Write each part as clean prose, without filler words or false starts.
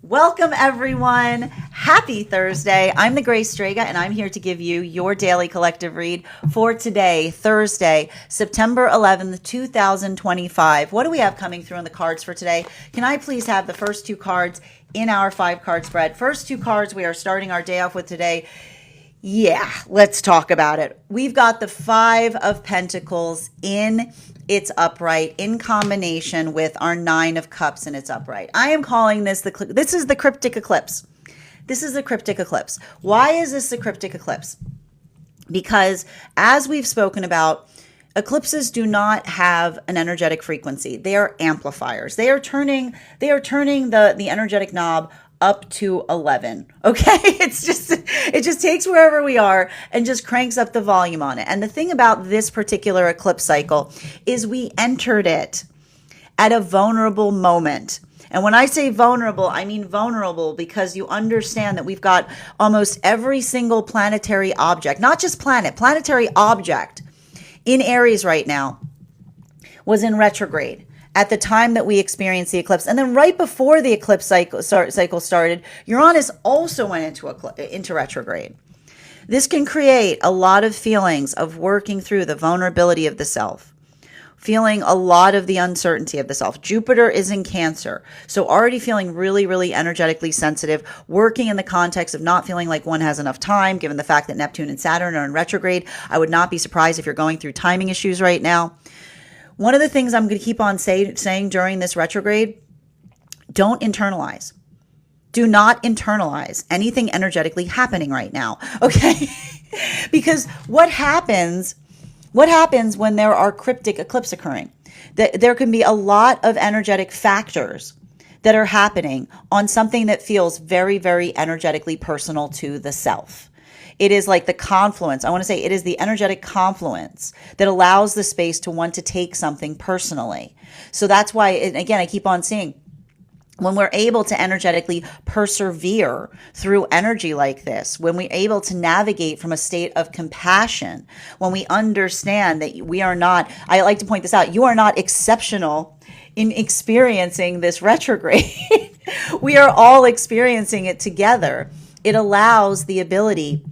Welcome, everyone. Happy Thursday. I'm the Grace Strega, and I'm here to give you your daily collective read for today, Thursday, September 11th, 2025. What do we have coming through on the cards for today? Can I please have the first two cards in our 5-card spread? First two cards we are starting our day off with today. Yeah, let's talk about it. We've got the Five of Pentacles in its upright in combination with our Nine of Cups in its upright. I am calling this this is the cryptic eclipse. This is the cryptic eclipse. Why is this the cryptic eclipse? Because as we've spoken about, eclipses do not have an energetic frequency. They are amplifiers. They are turning the energetic knob up to 11. Okay. It just takes wherever we are and just cranks up the volume on it. And the thing about this particular eclipse cycle is we entered it at a vulnerable moment. And when I say vulnerable, I mean vulnerable because you understand that we've got almost every single planetary object, not just planetary object in Aries right now was in retrograde at the time that we experienced the eclipse. And then right before the eclipse cycle started, Uranus also went into retrograde. This can create a lot of feelings of working through the vulnerability of the self, feeling a lot of the uncertainty of the self. Jupiter is in Cancer, so already feeling really, really energetically sensitive, working in the context of not feeling like one has enough time, given the fact that Neptune and Saturn are in retrograde. I would not be surprised if you're going through timing issues right now. One of the things I'm going to keep on saying during this retrograde, don't internalize. Do not internalize anything energetically happening right now, okay? Because what happens when there are cryptic eclipses occurring? There can be a lot of energetic factors that are happening on something that feels very, very energetically personal to the self. It is like the confluence. I want to say it is the energetic confluence that allows the space to want to take something personally. So that's why, and again, I keep on saying, when we're able to energetically persevere through energy like this, when we're able to navigate from a state of compassion, when we understand that we are not, I like to point this out, you are not exceptional in experiencing this retrograde. We are all experiencing it together. It allows the ability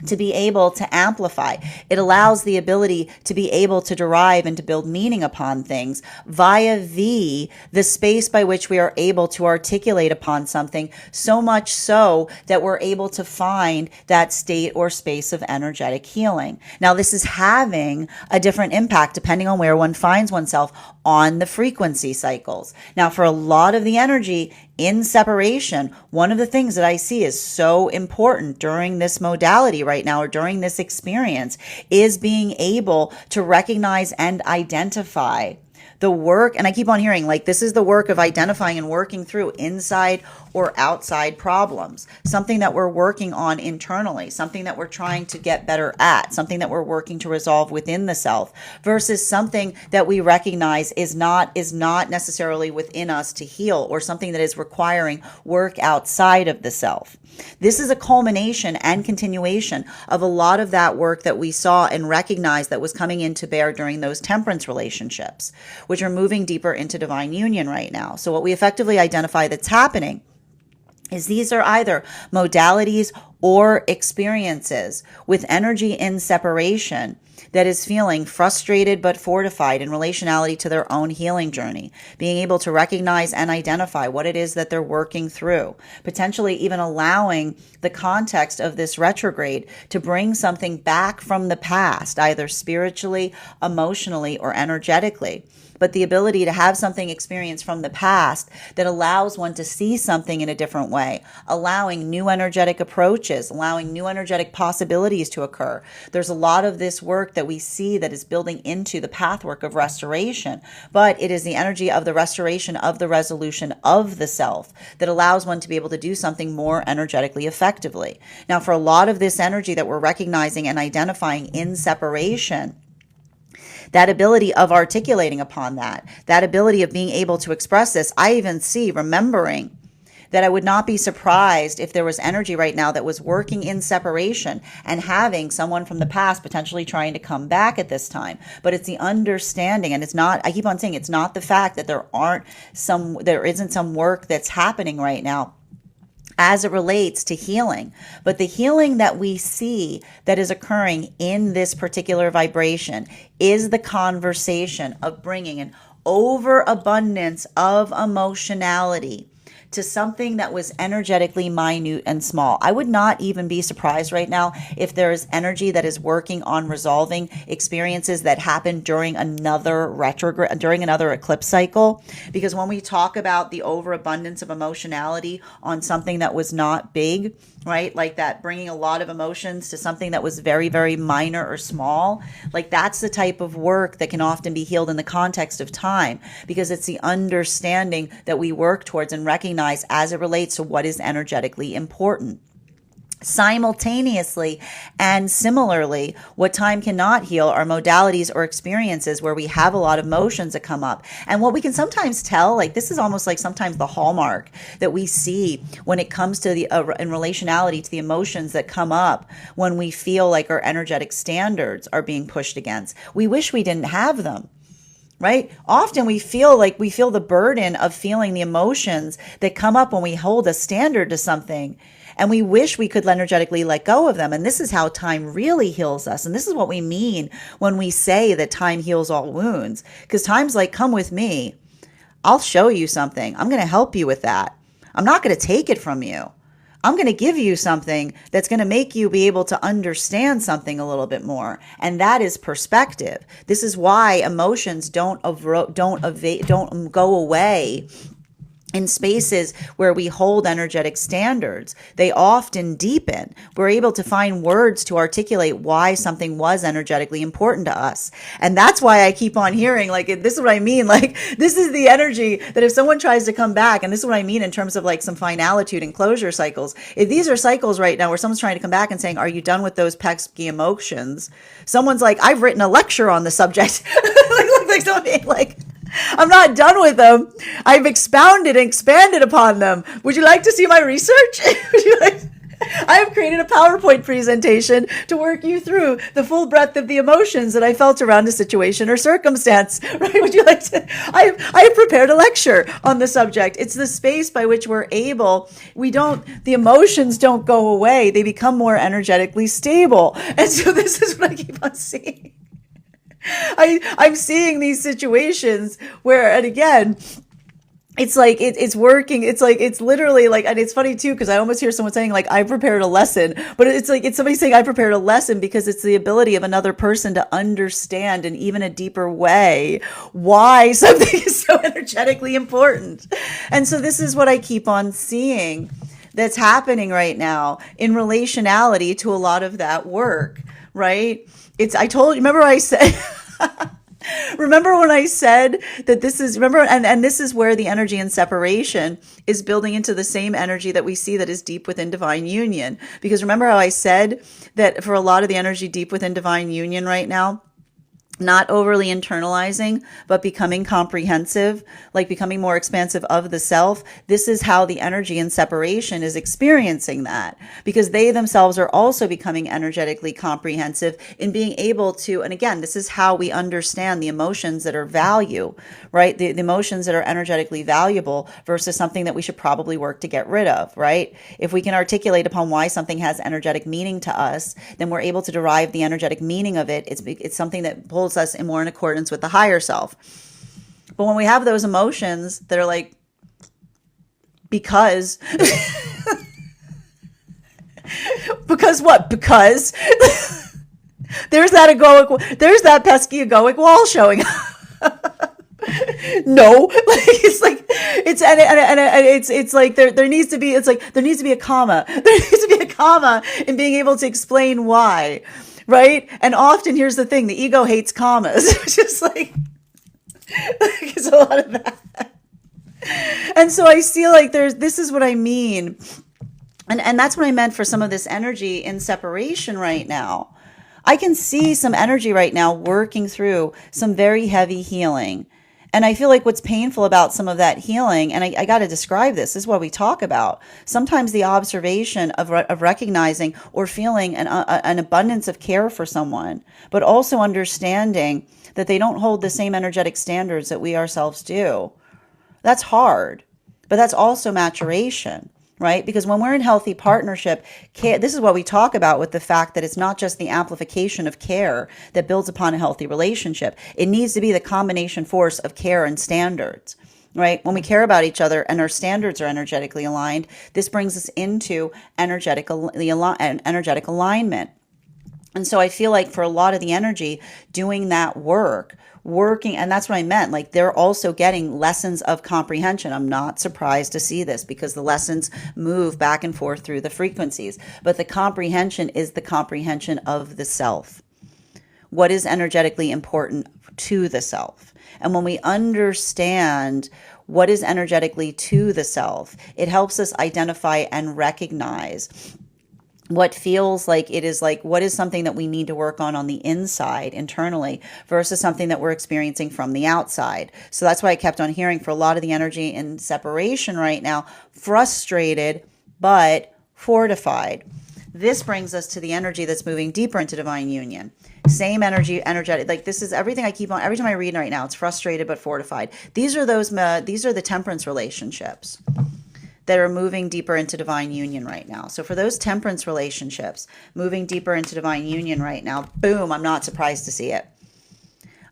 to be able to amplify. It allows the ability to be able to derive and to build meaning upon things via the space by which we are able to articulate upon something, so much so that we're able to find that state or space of energetic healing. Now, this is having a different impact depending on where one finds oneself on the frequency cycles. Now, for a lot of the energy in separation, one of the things that I see is so important during this modality right now, or during this experience, is being able to recognize and identify the work. And I keep on hearing, like, this is the work of identifying and working through inside or outside problems, something that we're working on internally, something that we're trying to get better at, something that we're working to resolve within the self, versus something that we recognize is not necessarily within us to heal, or something that is requiring work outside of the self. This is a culmination and continuation of a lot of that work that we saw and recognized that was coming into bear during those temperance relationships, which are moving deeper into divine union right now. So what we effectively identify that's happening is these are either modalities or experiences with energy in separation that is feeling frustrated but fortified in relationality to their own healing journey, being able to recognize and identify what it is that they're working through, potentially even allowing the context of this retrograde to bring something back from the past, either spiritually, emotionally, or energetically. But the ability to have something experienced from the past that allows one to see something in a different way, allowing new energetic approaches, allowing new energetic possibilities to occur. There's a lot of this work that we see that is building into the pathwork of restoration, but it is the energy of the restoration of the resolution of the self that allows one to be able to do something more energetically effectively. Now, for a lot of this energy that we're recognizing and identifying in separation, that ability of articulating upon that ability of being able to express this, I even see remembering that I would not be surprised if there was energy right now that was working in separation and having someone from the past potentially trying to come back at this time. But it's the understanding, and it's not, I keep on saying, it's not the fact that there isn't some work that's happening right now as it relates to healing. But the healing that we see that is occurring in this particular vibration is the conversation of bringing an overabundance of emotionality to something that was energetically minute and small. I would not even be surprised right now if there is energy that is working on resolving experiences that happened during another eclipse cycle. Because when we talk about the overabundance of emotionality on something that was not big, right? Like that, bringing a lot of emotions to something that was very, very minor or small. Like that's the type of work that can often be healed in the context of time, because it's the understanding that we work towards and recognize as it relates to what is energetically important. Simultaneously and similarly, what time cannot heal are modalities or experiences where we have a lot of emotions that come up. And what we can sometimes tell, like this is almost like sometimes the hallmark that we see when it comes to the in relationality to the emotions that come up when we feel like our energetic standards are being pushed against. We wish we didn't have them. Right? Often we feel the burden of feeling the emotions that come up when we hold a standard to something. And we wish we could energetically let go of them. And this is how time really heals us. And this is what we mean when we say that time heals all wounds. Because time's like, come with me. I'll show you something. I'm going to help you with that. I'm not going to take it from you. I'm going to give you something that's going to make you be able to understand something a little bit more. And that is perspective. This is why emotions don't go away in spaces where we hold energetic standards. They often deepen. We're able to find words to articulate why something was energetically important to us. And that's why I keep on hearing, like, this is what I mean. Like, this is the energy that if someone tries to come back, and this is what I mean in terms of like some finalitude and closure cycles. If these are cycles right now where someone's trying to come back and saying, are you done with those pesky emotions? Someone's like, I've written a lecture on the subject. like, I'm not done with them. I've expounded and expanded upon them. Would you like to see my research? I have created a PowerPoint presentation to work you through the full breadth of the emotions that I felt around a situation or circumstance. Right? Would you like to? I have prepared a lecture on the subject. It's the space by which the emotions don't go away. They become more energetically stable. And so this is what I keep on seeing. I'm seeing these situations where, and again, it's like it's working. It's like it's literally like, and it's funny too because I almost hear someone saying like I prepared a lesson, but it's like it's somebody saying I prepared a lesson because it's the ability of another person to understand in even a deeper way why something is so energetically important. And so this is what I keep on seeing that's happening right now in relationality to a lot of that work, right? Remember I said, remember when I said that this is, and this is where the energy in separation is building into the same energy that we see that is deep within divine union. Because remember how I said that for a lot of the energy deep within divine union right now, not overly internalizing, but becoming comprehensive, like becoming more expansive of the self. This is how the energy in separation is experiencing that, because they themselves are also becoming energetically comprehensive in being able to, and again, this is how we understand the emotions that are value, right? The emotions that are energetically valuable versus something that we should probably work to get rid of, right? If we can articulate upon why something has energetic meaning to us, then we're able to derive the energetic meaning of it. It's something that pulls us in more in accordance with the higher self. But when we have those emotions that are like, because what? Because there's that pesky egoic wall showing up. No, it's like there needs to be a comma. There needs to be a comma in being able to explain why. Right? And often, here's the thing, the ego hates commas. It's just like it's a lot of that. And so I feel like this is what I mean. And that's what I meant for some of this energy in separation right now. I can see some energy right now working through some very heavy healing. And I feel like what's painful about some of that healing, and I got to describe this is what we talk about. Sometimes the observation of recognizing or feeling an abundance of care for someone, but also understanding that they don't hold the same energetic standards that we ourselves do. That's hard, but that's also maturation, right? Because when we're in healthy partnership, care, this is what we talk about with the fact that it's not just the amplification of care that builds upon a healthy relationship. It needs to be the combination force of care and standards, right? When we care about each other and our standards are energetically aligned, this brings us into energetic alignment. And so I feel like for a lot of the energy doing that working, and that's what I meant, like they're also getting lessons of comprehension. I'm not surprised to see this because the lessons move back and forth through the frequencies, but the comprehension is the comprehension of the self. What is energetically important to the self? And when we understand what is energetically to the self, it helps us identify and recognize what feels like it is, like what is something that we need to work on the inside internally versus something that we're experiencing from the outside. So that's why I kept on hearing for a lot of the energy in separation right now, frustrated but fortified. This brings us to the energy that's moving deeper into divine union. Same energy, energetic. Like this is everything I keep on. Every time I read right now, it's frustrated but fortified. These are the temperance relationships that are moving deeper into divine union right now. So for those temperance relationships moving deeper into divine union right now, boom, I'm not surprised to see it.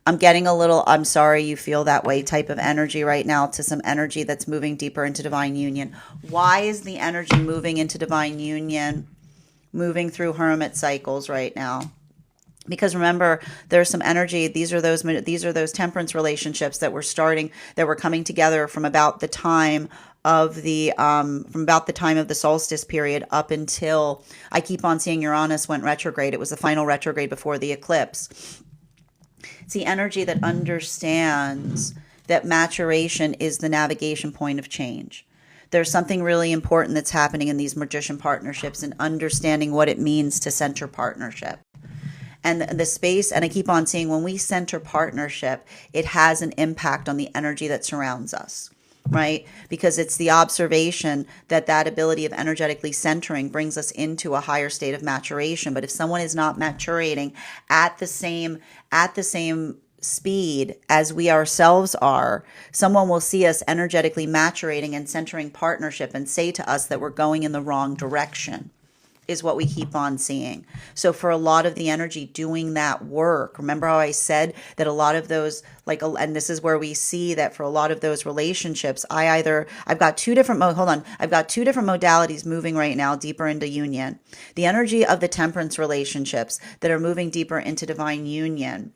I'm getting a little, I'm sorry you feel that way type of energy right now to some energy that's moving deeper into divine union. Why is the energy moving into divine union, moving through hermit cycles right now? Because remember, there's some energy. These are those temperance relationships that were coming together from about the time of the solstice period up until I keep on seeing Uranus went retrograde. It was the final retrograde before the eclipse. It's the energy that understands that maturation is the navigation point of change. There's something really important that's happening in these magician partnerships and understanding what it means to center partnership. And the space, and I keep on seeing when we center partnership, it has an impact on the energy that surrounds us, right? Because it's the observation that ability of energetically centering brings us into a higher state of maturation. But if someone is not maturating at the same speed as we ourselves are, someone will see us energetically maturating and centering partnership and say to us that we're going in the wrong direction, is what we keep on seeing. So for a lot of the energy doing that work, remember how I said that a lot of those, and this is where we see that for a lot of those relationships, I've got two different modalities moving right now deeper into union. The energy of the temperance relationships that are moving deeper into divine union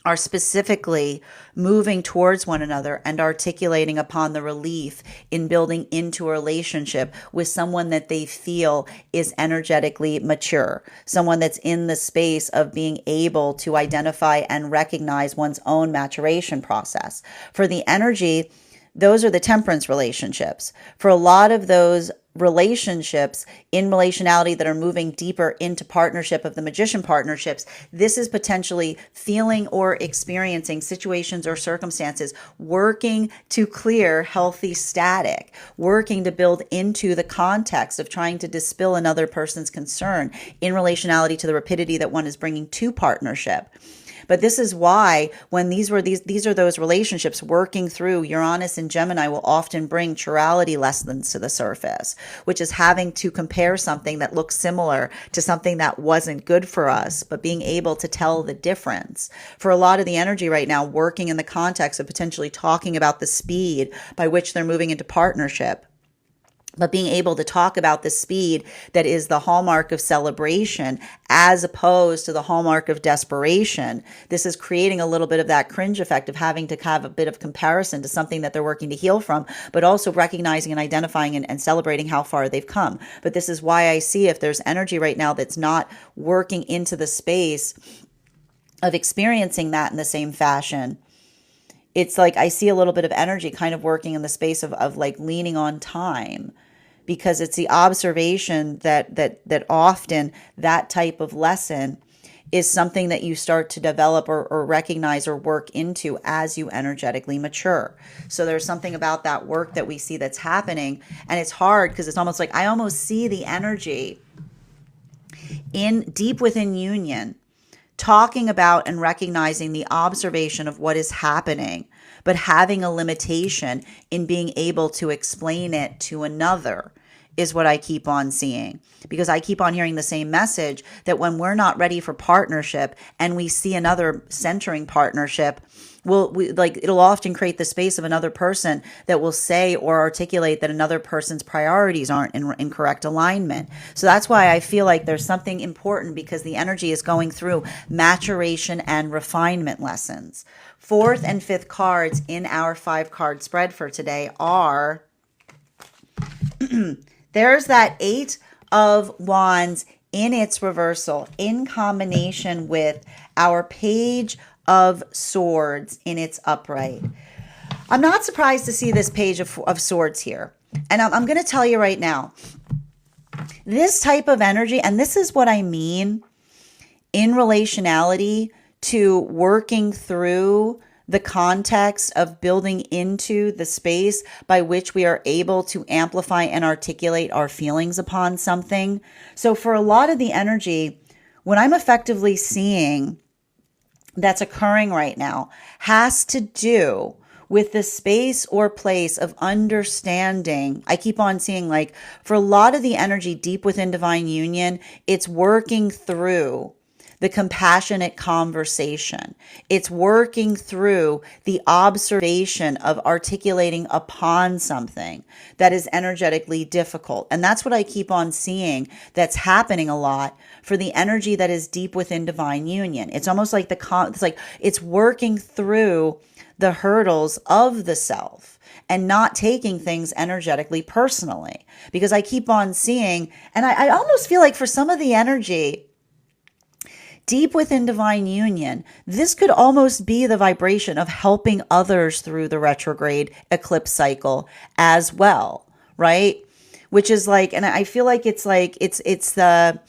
are specifically moving towards one another and articulating upon the relief in building into a relationship with someone that they feel is energetically mature, someone that's in the space of being able to identify and recognize one's own maturation process. For the energy, those are the temperance relationships. For a lot of those relationships in relationality that are moving deeper into partnership of the magician partnerships, this is potentially feeling or experiencing situations or circumstances working to clear healthy static, working to build into the context of trying to dispel another person's concern in relationality to the rapidity that one is bringing to partnership. But this is why when these are those relationships working through, Uranus and Gemini will often bring chirality lessons to the surface, which is having to compare something that looks similar to something that wasn't good for us, but being able to tell the difference. For a lot of the energy right now, working in the context of potentially talking about the speed by which they're moving into partnership, but being able to talk about the speed that is the hallmark of celebration as opposed to the hallmark of desperation. This is creating a little bit of that cringe effect of having to have a bit of comparison to something that they're working to heal from, but also recognizing and identifying and celebrating how far they've come. But this is why I see if there's energy right now that's not working into the space of experiencing that in the same fashion, it's like I see a little bit of energy kind of working in the space of like leaning on time, because it's the observation that often that type of lesson is something that you start to develop or recognize or work into as you energetically mature. So there's something about that work that we see that's happening. And it's hard because it's almost like I almost see the energy in deep within union talking about and recognizing the observation of what is happening, but having a limitation in being able to explain it to another is what I keep on seeing. Because I keep on hearing the same message that when we're not ready for partnership and we see another centering partnership, it'll often create the space of another person that will say or articulate that another person's priorities aren't in correct alignment. So that's why I feel like there's something important, because the energy is going through maturation and refinement lessons. Fourth and fifth cards in our 5-card spread for today are there's that 8 of Wands in its reversal in combination with our Page of Swords in its upright. I'm not surprised to see this Page of Swords here. And I'm going to tell you right now, this type of energy, and this is what I mean in relationality to working through the context of building into the space by which we are able to amplify and articulate our feelings upon something. So for a lot of the energy, what I'm effectively seeing that's occurring right now has to do with the space or place of understanding. I keep on seeing, like, for a lot of the energy deep within divine union, it's working through the compassionate conversation. It's working through the observation of articulating upon something that is energetically difficult. And that's what I keep on seeing that's happening a lot for the energy that is deep within divine union. It's almost like it's working through the hurdles of the self and not taking things energetically personally. Because I keep on seeing, and I almost feel like for some of the energy deep within divine union, this could almost be the vibration of helping others through the retrograde eclipse cycle as well, right? Which is like, and I feel like it's the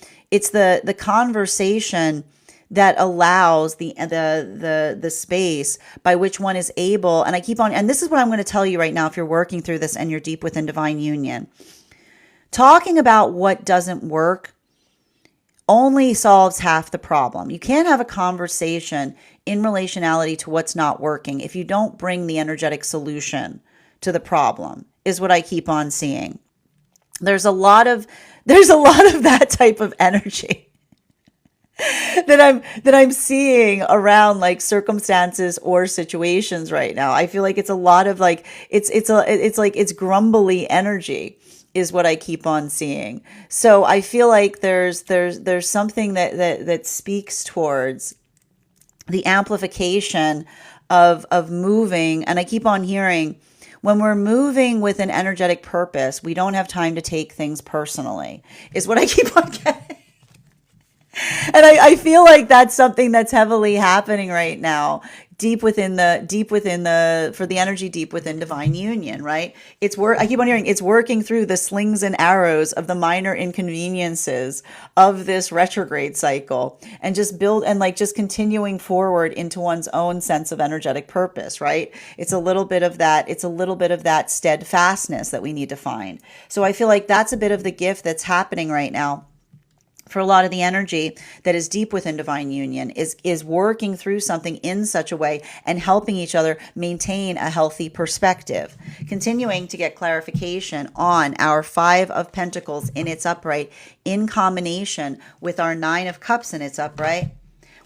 conversation that allows the space by which one is able, and I keep on, and this is what I'm going to tell you right now if you're working through this and you're deep within divine union. Talking about what doesn't work only solves half the problem. You can't have a conversation in relationality to what's not working if you don't bring the energetic solution to the problem, is what I keep on seeing. There's a lot of that type of energy that I'm seeing around, like, circumstances or situations right now. I feel like it's a lot of, like, it's grumbly energy is what I keep on seeing. So I feel like there's something that speaks towards the amplification of moving. And I keep on hearing, when we're moving with an energetic purpose, we don't have time to take things personally, is what I keep on getting. And I feel like that's something that's heavily happening right now, deep within for the energy deep within divine union, right? I keep on hearing it's working through the slings and arrows of the minor inconveniences of this retrograde cycle and just continuing forward into one's own sense of energetic purpose, right? It's a little bit of that steadfastness that we need to find. So I feel like that's a bit of the gift that's happening right now for a lot of the energy that is deep within divine union, is working through something in such a way and helping each other maintain a healthy perspective. Continuing to get clarification on our 5 of Pentacles in its upright in combination with our 9 of Cups in its upright.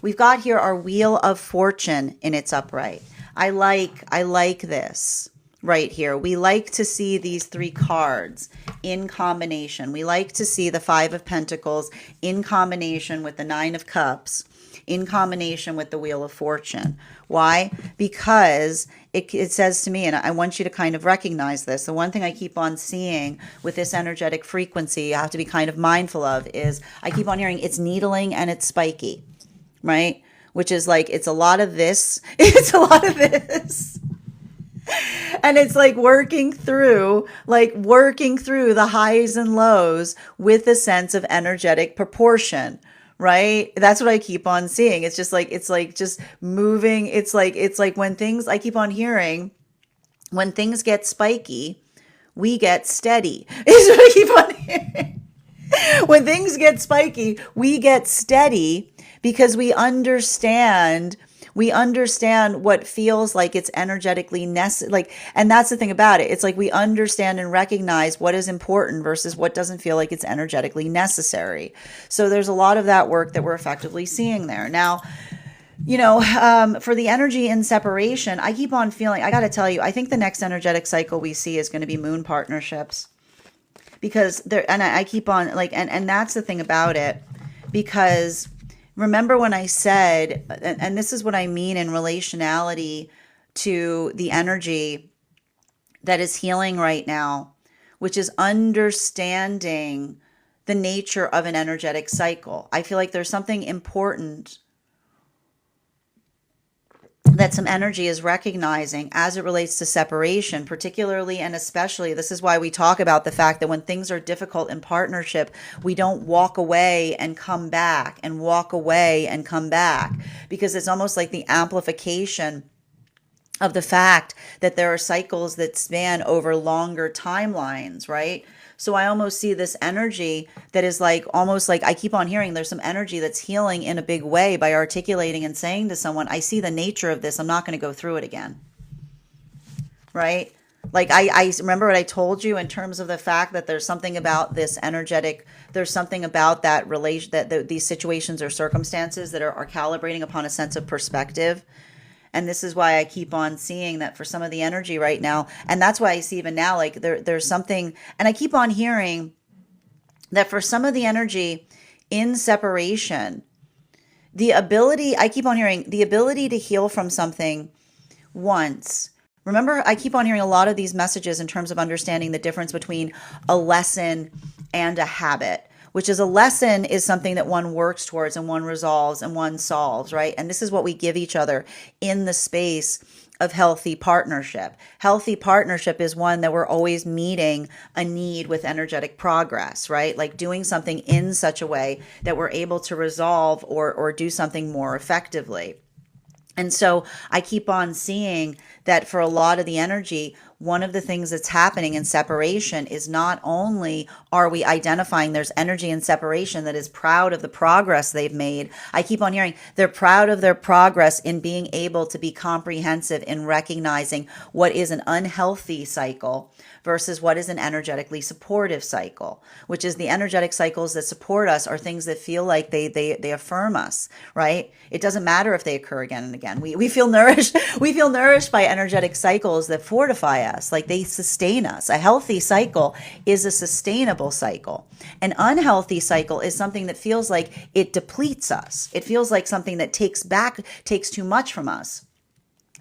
We've got here our Wheel of Fortune in its upright. I like this right here. We like to see these 3 cards in combination. We like to see the 5 of Pentacles in combination with the 9 of Cups, in combination with the Wheel of Fortune. Why? Because it says to me, and I want you to kind of recognize this, the one thing I keep on seeing with this energetic frequency, you have to be kind of mindful of, is I keep on hearing it's needling and it's spiky, right? Which is like, it's a lot of this. It's a lot of this. And it's like working through the highs and lows with a sense of energetic proportion, right? That's what I keep on seeing. It's like just moving. It's like when things I keep on hearing, when things get spiky, we get steady. Is what I keep on hearing. When things get spiky, we get steady because we understand what feels like it's energetically necessary. Like, and that's the thing about it. It's like we understand and recognize what is important versus what doesn't feel like it's energetically necessary. So there's a lot of that work that we're effectively seeing there. Now, for the energy in separation, I keep on feeling, I got to tell you, I think the next energetic cycle we see is going to be moon partnerships because there, and I keep on like, and that's the thing about it, because remember when I said, and this is what I mean in relationality to the energy that is healing right now, which is understanding the nature of an energetic cycle. I feel like there's something important that some energy is recognizing as it relates to separation, particularly and especially. This is why we talk about the fact that when things are difficult in partnership, we don't walk away and come back and walk away and come back, because it's almost like the amplification of the fact that there are cycles that span over longer timelines, right? So I almost see this energy that is like almost like I keep on hearing there's some energy that's healing in a big way by articulating and saying to someone, I see the nature of this. I'm not going to go through it again. Right? Like I remember what I told you in terms of the fact that there's something about this energetic, there's something about that relation, that these situations or circumstances that are calibrating upon a sense of perspective. And this is why I keep on seeing that for some of the energy right now. And that's why I see even now, like there's something, and I keep on hearing that for some of the energy in separation, I keep on hearing the ability to heal from something once. Remember, I keep on hearing a lot of these messages in terms of understanding the difference between a lesson and a habit, which is a lesson is something that one works towards and one resolves and one solves, right? And this is what we give each other in the space of healthy partnership. Healthy partnership is one that we're always meeting a need with energetic progress, right? Like doing something in such a way that we're able to resolve or do something more effectively. And so I keep on seeing that for a lot of the energy, one of the things that's happening in separation is not only are we identifying there's energy in separation that is proud of the progress they've made. I keep on hearing they're proud of their progress in being able to be comprehensive in recognizing what is an unhealthy cycle versus what is an energetically supportive cycle, which is the energetic cycles that support us are things that feel like they affirm us, right? It doesn't matter if they occur again and again. We feel nourished. We feel nourished by energetic cycles that fortify us, like they sustain us. A healthy cycle is a sustainable cycle. An unhealthy cycle is something that feels like it depletes us. It feels like something that takes too much from us.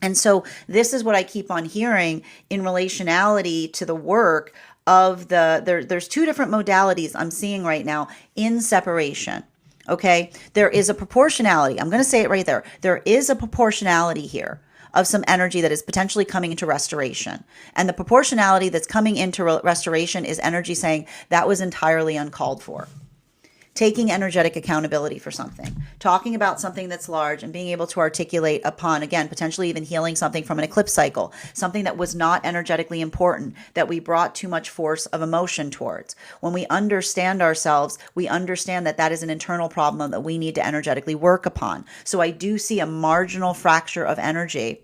And so this is what I keep on hearing in relationality to the work of there's two different modalities I'm seeing right now in separation. Okay. There is a proportionality. I'm going to say it right there. There is a proportionality here of some energy that is potentially coming into restoration. And the proportionality that's coming into restoration is energy saying that was entirely uncalled for. Taking energetic accountability for something, talking about something that's large and being able to articulate upon, again, potentially even healing something from an eclipse cycle, something that was not energetically important, that we brought too much force of emotion towards. When we understand ourselves, we understand that that is an internal problem that we need to energetically work upon. So I do see a marginal fracture of energy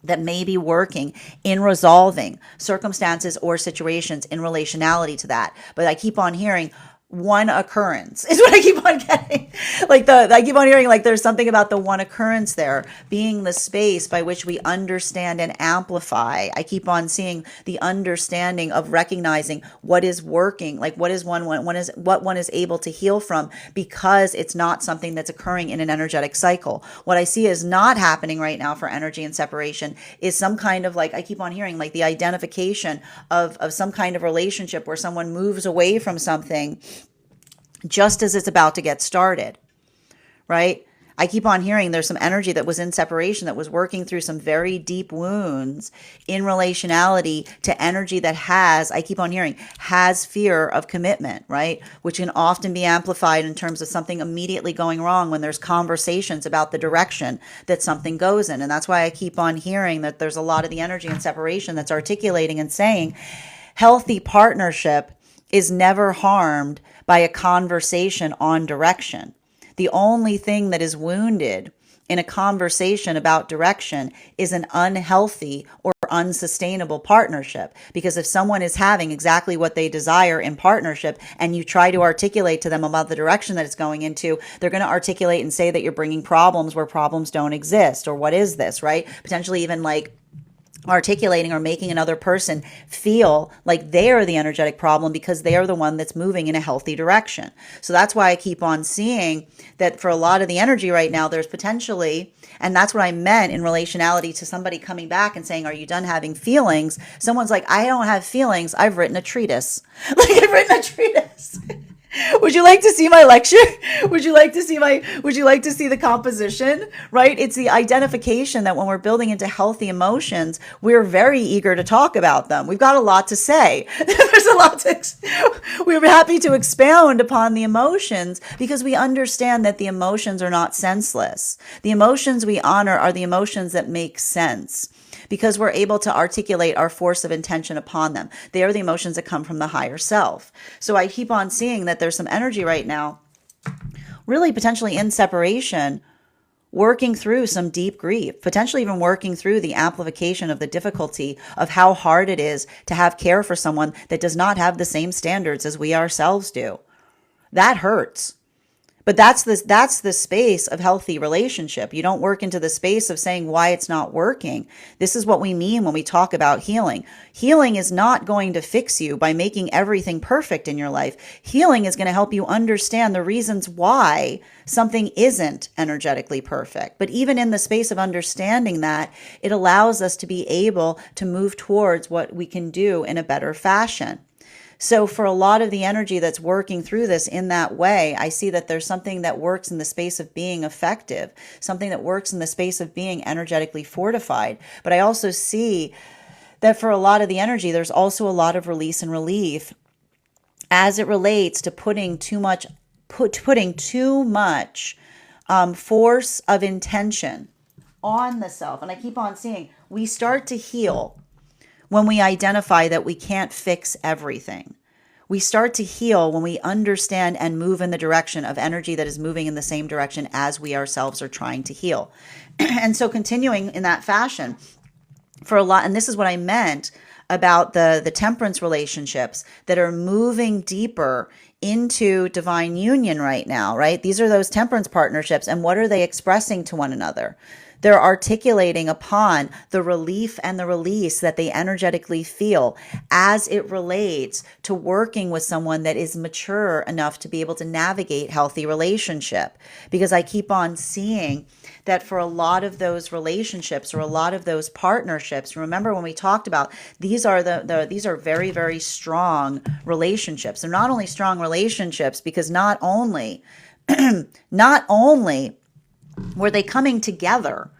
that may be working in resolving circumstances or situations in relationality to that. But I keep on hearing one occurrence is what I keep on getting. I keep on hearing like there's something about the one occurrence there being the space by which we understand and amplify. I keep on seeing the understanding of recognizing what is working, like what one is able to heal from, because it's not something that's occurring in an energetic cycle. What I see is not happening right now for energy and separation is some kind of, like I keep on hearing, like the identification of some kind of relationship where someone moves away from something just as it's about to get started, right? I keep on hearing there's some energy that was in separation that was working through some very deep wounds in relationality to energy that I keep on hearing, has fear of commitment, right? Which can often be amplified in terms of something immediately going wrong when there's conversations about the direction that something goes in. And that's why I keep on hearing that there's a lot of the energy in separation that's articulating and saying healthy partnership is never harmed by a conversation on direction. The only thing that is wounded in a conversation about direction is an unhealthy or unsustainable partnership. Because if someone is having exactly what they desire in partnership and you try to articulate to them about the direction that it's going into, they're going to articulate and say that you're bringing problems where problems don't exist, or what is this, right? Potentially even like articulating or making another person feel like they are the energetic problem because they are the one that's moving in a healthy direction. So that's why I keep on seeing that for a lot of the energy right now, there's potentially, and that's what I meant in relationality to somebody coming back and saying, are you done having feelings? Someone's like, I don't have feelings. I've written a treatise. Like, I've written a treatise. Would you like to see my lecture? Would you like to see the composition? Right? It's the identification that when we're building into healthy emotions, we're very eager to talk about them. We've got a lot to say. There's a lot we're happy to expound upon the emotions because we understand that the emotions are not senseless. The emotions we honor are the emotions that make sense, because we're able to articulate our force of intention upon them. They are the emotions that come from the higher self. So I keep on seeing that there's some energy right now, really potentially in separation, working through some deep grief, potentially even working through the amplification of the difficulty of how hard it is to have care for someone that does not have the same standards as we ourselves do. That hurts. But that's the space of healthy relationship. You don't work into the space of saying why it's not working. This is what we mean when we talk about healing. Healing is not going to fix you by making everything perfect in your life. Healing is going to help you understand the reasons why something isn't energetically perfect. But even in the space of understanding that, it allows us to be able to move towards what we can do in a better fashion. So for a lot of the energy that's working through this in that way, I see that there's something that works in the space of being effective, something that works in the space of being energetically fortified. But I also see that for a lot of the energy, there's also a lot of release and relief as it relates to putting too much force of intention on the self. And I keep on seeing we start to heal when we identify that we can't fix everything. We start to heal when we understand and move in the direction of energy that is moving in the same direction as we ourselves are trying to heal. And so continuing in that fashion for a lot, and this is what I meant about the temperance relationships that are moving deeper into divine union right now, right? These are those temperance partnerships. And what are they expressing to one another? They're articulating upon the relief and the release that they energetically feel as it relates to working with someone that is mature enough to be able to navigate healthy relationship. Because I keep on seeing that for a lot of those relationships or a lot of those partnerships, remember when we talked about these are these are very, very strong relationships. They're not only strong relationships because not only were they coming together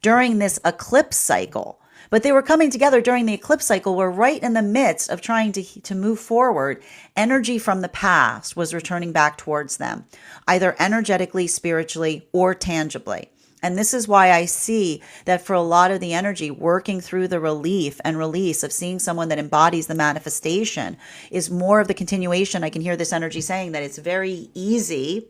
during this eclipse cycle, but they were coming together during the eclipse cycle where right in the midst of trying to move forward, energy from the past was returning back towards them, either energetically, spiritually, or tangibly. And this is why I see that for a lot of the energy working through the relief and release of seeing someone that embodies the manifestation is more of the continuation. I can hear this energy saying that it's very easy.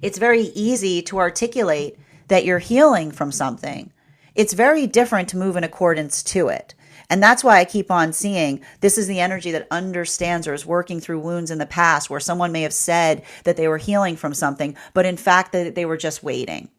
It's very easy to articulate that you're healing from something. It's very different to move in accordance to it. And that's why I keep on seeing this is the energy that understands or is working through wounds in the past where someone may have said that they were healing from something, but in fact that they were just waiting.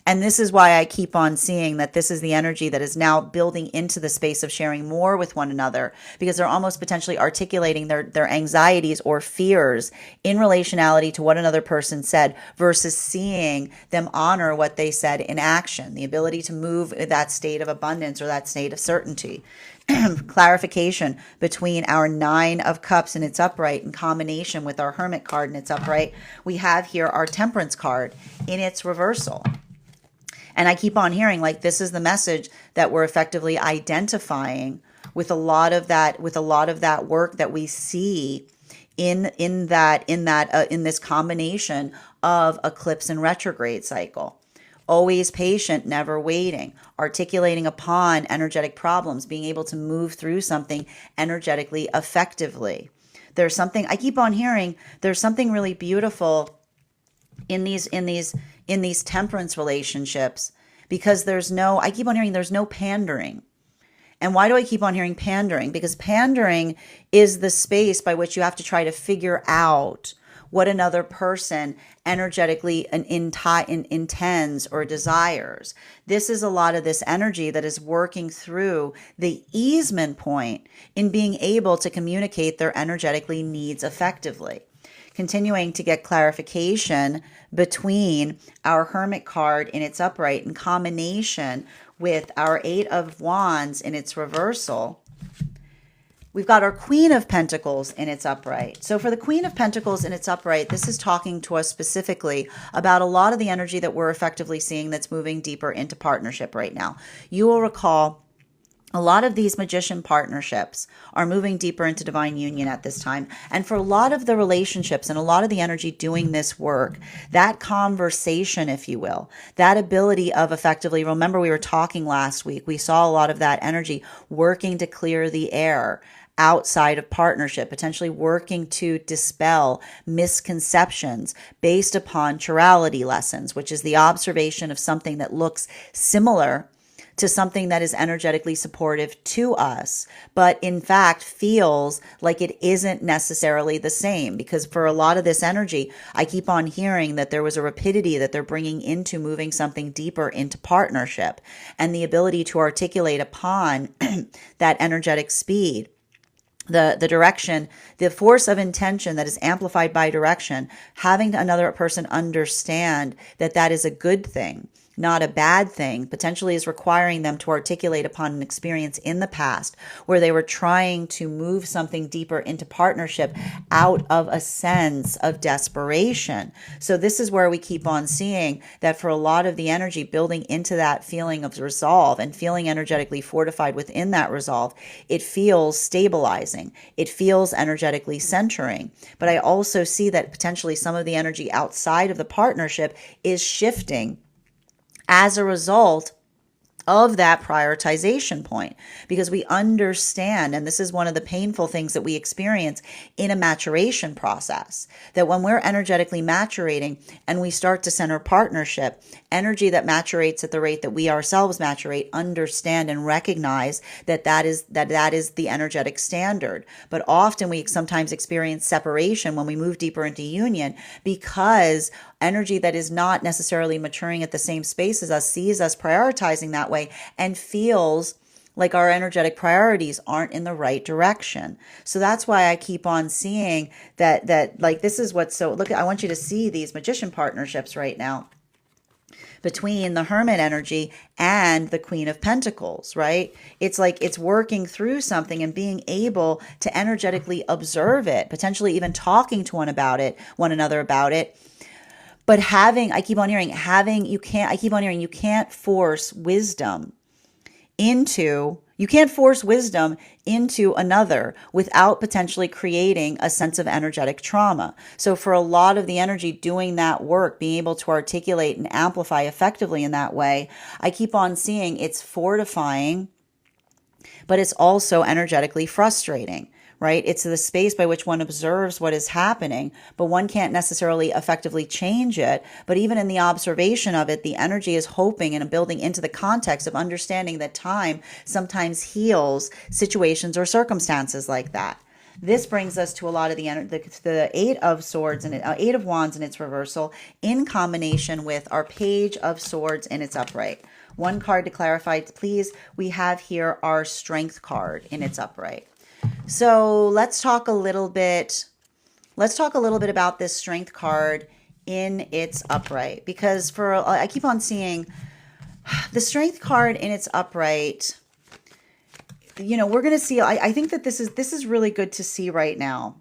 And this is why I keep on seeing that this is the energy that is now building into the space of sharing more with one another, because they're almost potentially articulating their anxieties or fears in relationality to what another person said versus seeing them honor what they said in action, the ability to move that state of abundance or that state of certainty. Clarification between our Nine of Cups in its upright in combination with our Hermit card in its upright. We have here our Temperance card in its reversal. And I keep on hearing like this is the message that we're effectively identifying with a lot of that work that we see in this combination of eclipse and retrograde cycle. Always patient, never waiting, articulating upon energetic problems, being able to move through something energetically effectively. There's something I keep on hearing, there's something really beautiful in these temperance relationships, because I keep on hearing there's no pandering. And why do I keep on hearing pandering? Because pandering is the space by which you have to try to figure out what another person energetically intends or desires. This is a lot of this energy that is working through the easement point in being able to communicate their energetically needs effectively. Continuing to get clarification between our Hermit card in its upright in combination with our Eight of Wands in its reversal. We've got our Queen of Pentacles in its upright. So for the Queen of Pentacles in its upright, this is talking to us specifically about a lot of the energy that we're effectively seeing that's moving deeper into partnership right now. You will recall a lot of these magician partnerships are moving deeper into divine union at this time. And for a lot of the relationships and a lot of the energy doing this work, that conversation, if you will, that ability of effectively, remember we were talking last week, we saw a lot of that energy working to clear the air outside of partnership, potentially working to dispel misconceptions based upon chirality lessons, which is the observation of something that looks similar to something that is energetically supportive to us, but in fact feels like it isn't necessarily the same. Because for a lot of this energy, I keep on hearing that there was a rapidity that they're bringing into moving something deeper into partnership, and the ability to articulate upon that energetic speed. The direction, the force of intention that is amplified by direction, having another person understand that that is a good thing, not a bad thing, potentially is requiring them to articulate upon an experience in the past where they were trying to move something deeper into partnership out of a sense of desperation. So this is where we keep on seeing that for a lot of the energy building into that feeling of resolve and feeling energetically fortified within that resolve, it feels stabilizing. It feels energetically centering. But I also see that potentially some of the energy outside of the partnership is shifting as a result of that prioritization point, because we understand, and this is one of the painful things that we experience in a maturation process, that when we're energetically maturating and we start to center partnership, energy that maturates at the rate that we ourselves maturate, understand and recognize that is the energetic standard. But often we sometimes experience separation when we move deeper into union, because energy that is not necessarily maturing at the same space as us sees us prioritizing that way and feels like our energetic priorities aren't in the right direction. So that's why I keep on seeing that like this is what's so, look, I want you to see these magician partnerships right now between the Hermit energy and the Queen of Pentacles, right? It's like it's working through something and being able to energetically observe it, potentially even talking to one another about it. But I keep on hearing, you can't force wisdom into another without potentially creating a sense of energetic trauma. So for a lot of the energy doing that work, being able to articulate and amplify effectively in that way, I keep on seeing it's fortifying, but it's also energetically frustrating. Right? It's the space by which one observes what is happening, but one can't necessarily effectively change it. But even in the observation of it, the energy is hoping and building into the context of understanding that time sometimes heals situations or circumstances like that. This brings us to a lot of the Eight of Swords and Eight of Wands in its reversal, in combination with our Page of Swords in its upright. One card to clarify, please. We have here our Strength card in its upright. So let's talk a little bit. Let's talk a little bit about this Strength card in its upright, because I keep on seeing the Strength card in its upright. You know, we're going to see, I think that this is really good to see right now,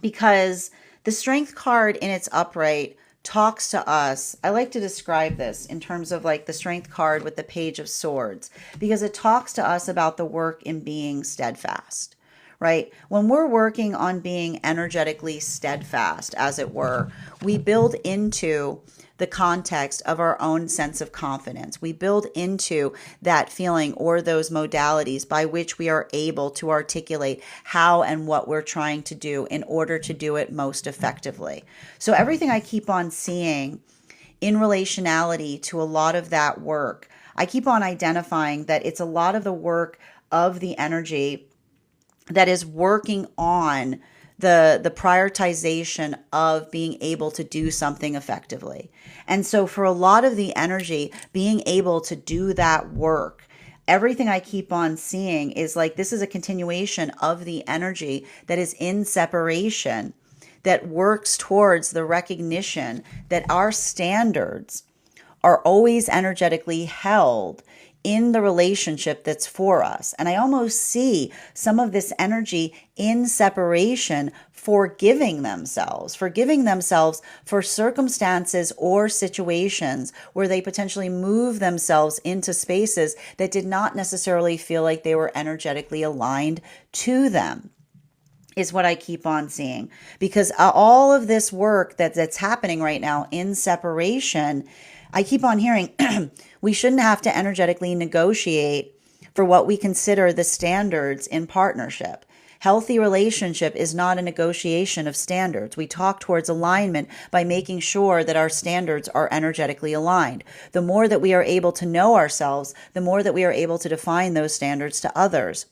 because the Strength card in its upright talks to us. I like to describe this in terms of like the Strength card with the Page of Swords, because it talks to us about the work in being steadfast, right? When we're working on being energetically steadfast, as it were, we build into the context of our own sense of confidence. We build into that feeling or those modalities by which we are able to articulate how and what we're trying to do in order to do it most effectively. So everything I keep on seeing in relationality to a lot of that work, I keep on identifying that it's a lot of the work of the energy that is working on the prioritization of being able to do something effectively. And so for a lot of the energy, being able to do that work, everything I keep on seeing is like this is a continuation of the energy that is in separation, that works towards the recognition that our standards are always energetically held in the relationship that's for us. And I almost see some of this energy in separation forgiving themselves for circumstances or situations where they potentially move themselves into spaces that did not necessarily feel like they were energetically aligned to them, is what I keep on seeing. Because all of this work that's happening right now in separation, I keep on hearing we shouldn't have to energetically negotiate for what we consider the standards in partnership. Healthy relationship is not a negotiation of standards. We talk towards alignment by making sure that our standards are energetically aligned. The more that we are able to know ourselves, the more that we are able to define those standards to others.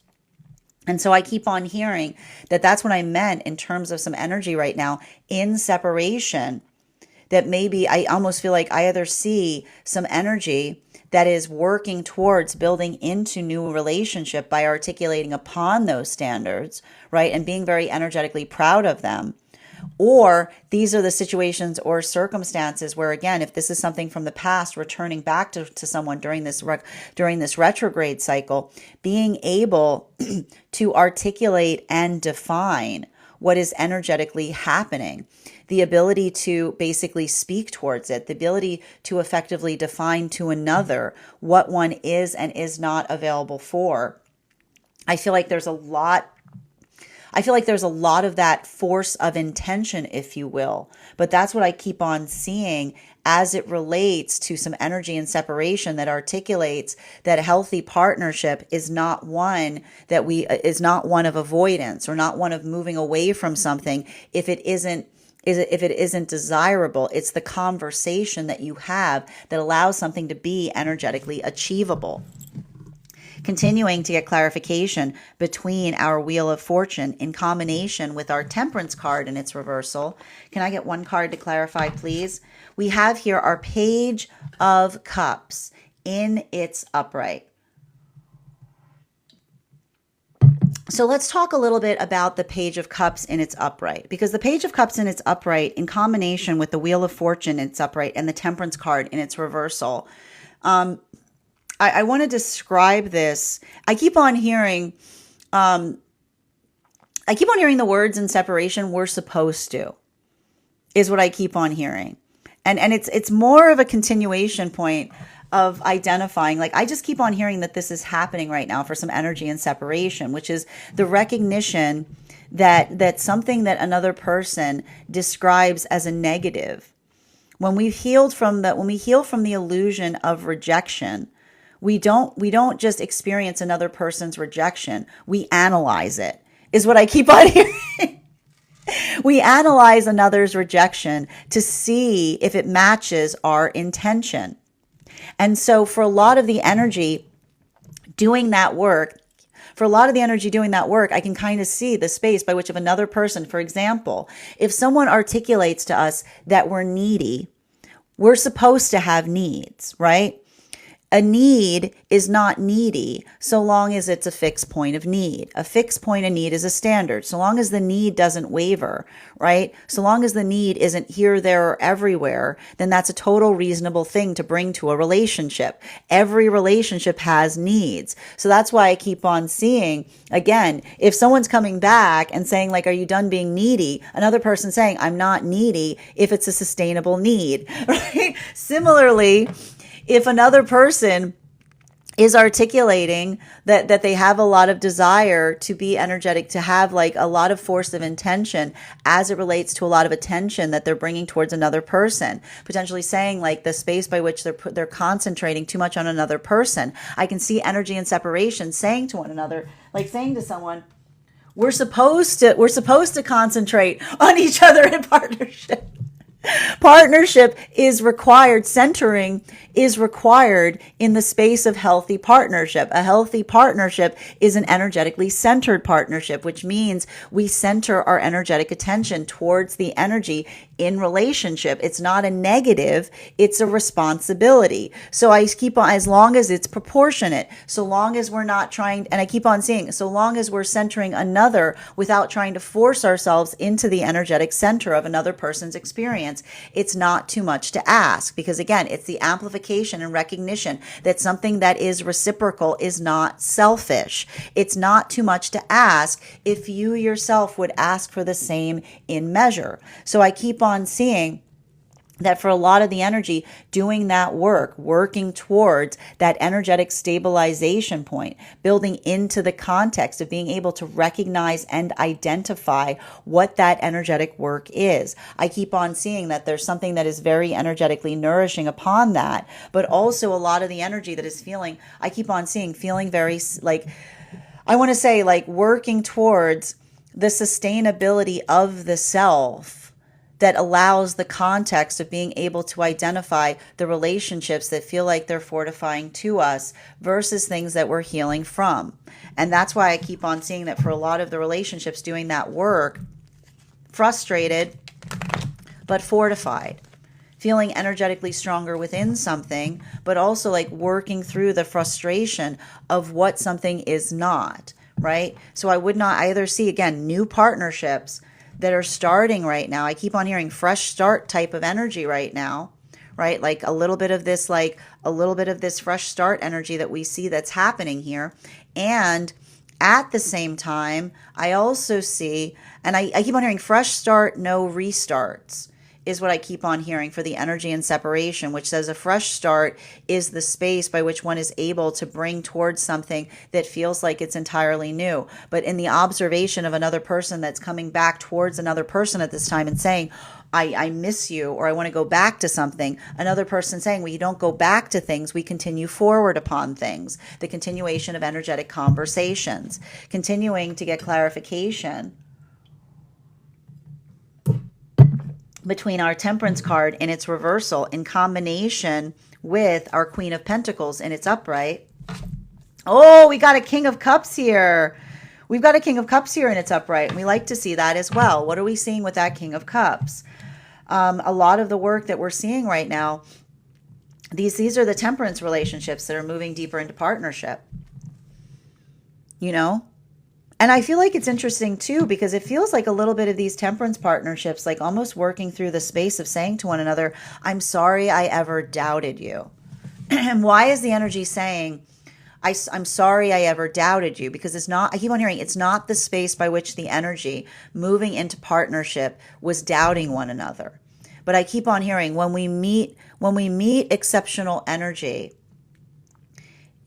And so I keep on hearing that that's what I meant in terms of some energy right now in separation, that maybe I almost feel like I either see some energy that is working towards building into new relationship by articulating upon those standards, right? And being very energetically proud of them. Or these are the situations or circumstances where, again, if this is something from the past, returning back to someone during this retrograde cycle, being able to articulate and define what is energetically happening, the ability to basically speak towards it, the ability to effectively define to another what one is and is not available for. I feel like there's a lot of that force of intention, if you will. But that's what I keep on seeing as it relates to some energy and separation that articulates that a healthy partnership is not one of avoidance, or not one of moving away from something if it isn't desirable. It's the conversation that you have that allows something to be energetically achievable. Continuing to get clarification between our Wheel of Fortune in combination with our Temperance card in its reversal. Can I get one card to clarify, please? We have here our Page of Cups in its upright. So let's talk a little bit about the Page of Cups in its upright, because the Page of Cups in its upright, in combination with the Wheel of Fortune in its upright and the Temperance card in its reversal, I want to describe this. I keep on hearing the words in separation, "we're supposed to," is what I keep on hearing. And it's more of a continuation point of identifying, like, I just keep on hearing that this is happening right now for some energy and separation, which is the recognition that something that another person describes as a negative, when we heal from the illusion of rejection, we don't just experience another person's rejection. We analyze it, is what I keep on hearing. We analyze another's rejection to see if it matches our intention. And so for a lot of the energy doing that work, for a lot of the energy doing that work, I can kind of see the space by which if another person, for example, if someone articulates to us that we're needy, we're supposed to have needs, right? A need is not needy so long as it's a fixed point of need. A fixed point of need is a standard. So long as the need doesn't waver, right? So long as the need isn't here, there, or everywhere, then that's a total reasonable thing to bring to a relationship. Every relationship has needs. So that's why I keep on seeing, again, if someone's coming back and saying like, are you done being needy? Another person saying, I'm not needy if it's a sustainable need, right? Similarly, if another person is articulating that they have a lot of desire to be energetic, to have like a lot of force of intention as it relates to a lot of attention that they're bringing towards another person, potentially saying like the space by which they're concentrating too much on another person. I can see energy and separation saying to one another, like saying to someone, we're supposed to concentrate on each other in partnership. Partnership is required, centering is required in the space of healthy partnership. A healthy partnership is an energetically centered partnership, which means we center our energetic attention towards the energy in relationship. It's not a negative, it's a responsibility. So I keep on, as long as it's proportionate, so long as we're not trying, and I keep on saying, so long as we're centering another without trying to force ourselves into the energetic center of another person's experience, it's not too much to ask, because again, it's the amplification and recognition that something that is reciprocal is not selfish. It's not too much to ask if you yourself would ask for the same in measure. So I keep on seeing that for a lot of the energy doing that work, working towards that energetic stabilization point, building into the context of being able to recognize and identify what that energetic work is. I keep on seeing that there's something that is very energetically nourishing upon that, but also a lot of the energy that is feeling, I keep on seeing, feeling very like, I want to say like working towards the sustainability of the self that allows the context of being able to identify the relationships that feel like they're fortifying to us versus things that we're healing from. And that's why I keep on seeing that for a lot of the relationships doing that work, frustrated, but fortified, feeling energetically stronger within something, but also like working through the frustration of what something is not, right? So I would not either see, again, new partnerships that are starting right now. I keep on hearing fresh start type of energy right now, right? Like a little bit of this fresh start energy that we see that's happening here. And at the same time, I also see, and I keep on hearing fresh start, no restarts is what I keep on hearing for the energy and separation, which says a fresh start is the space by which one is able to bring towards something that feels like it's entirely new. But in the observation of another person that's coming back towards another person at this time and saying, I miss you, or I want to go back to something. Another person saying, well, you don't go back to things, we continue forward upon things. The continuation of energetic conversations, continuing to get clarification between our Temperance card and its reversal in combination with our Queen of Pentacles in its upright. Oh, we got a King of Cups here. We've got a King of Cups here in its upright, and we like to see that as well. What are we seeing with that King of Cups? A lot of the work that we're seeing right now, these are the Temperance relationships that are moving deeper into partnership. You know? And I feel like it's interesting too, because it feels like a little bit of these Temperance partnerships, like almost working through the space of saying to one another, I'm sorry I ever doubted you. And why is the energy saying, I'm sorry I ever doubted you? Because it's not, I keep on hearing, it's not the space by which the energy moving into partnership was doubting one another. But I keep on hearing when we meet exceptional energy,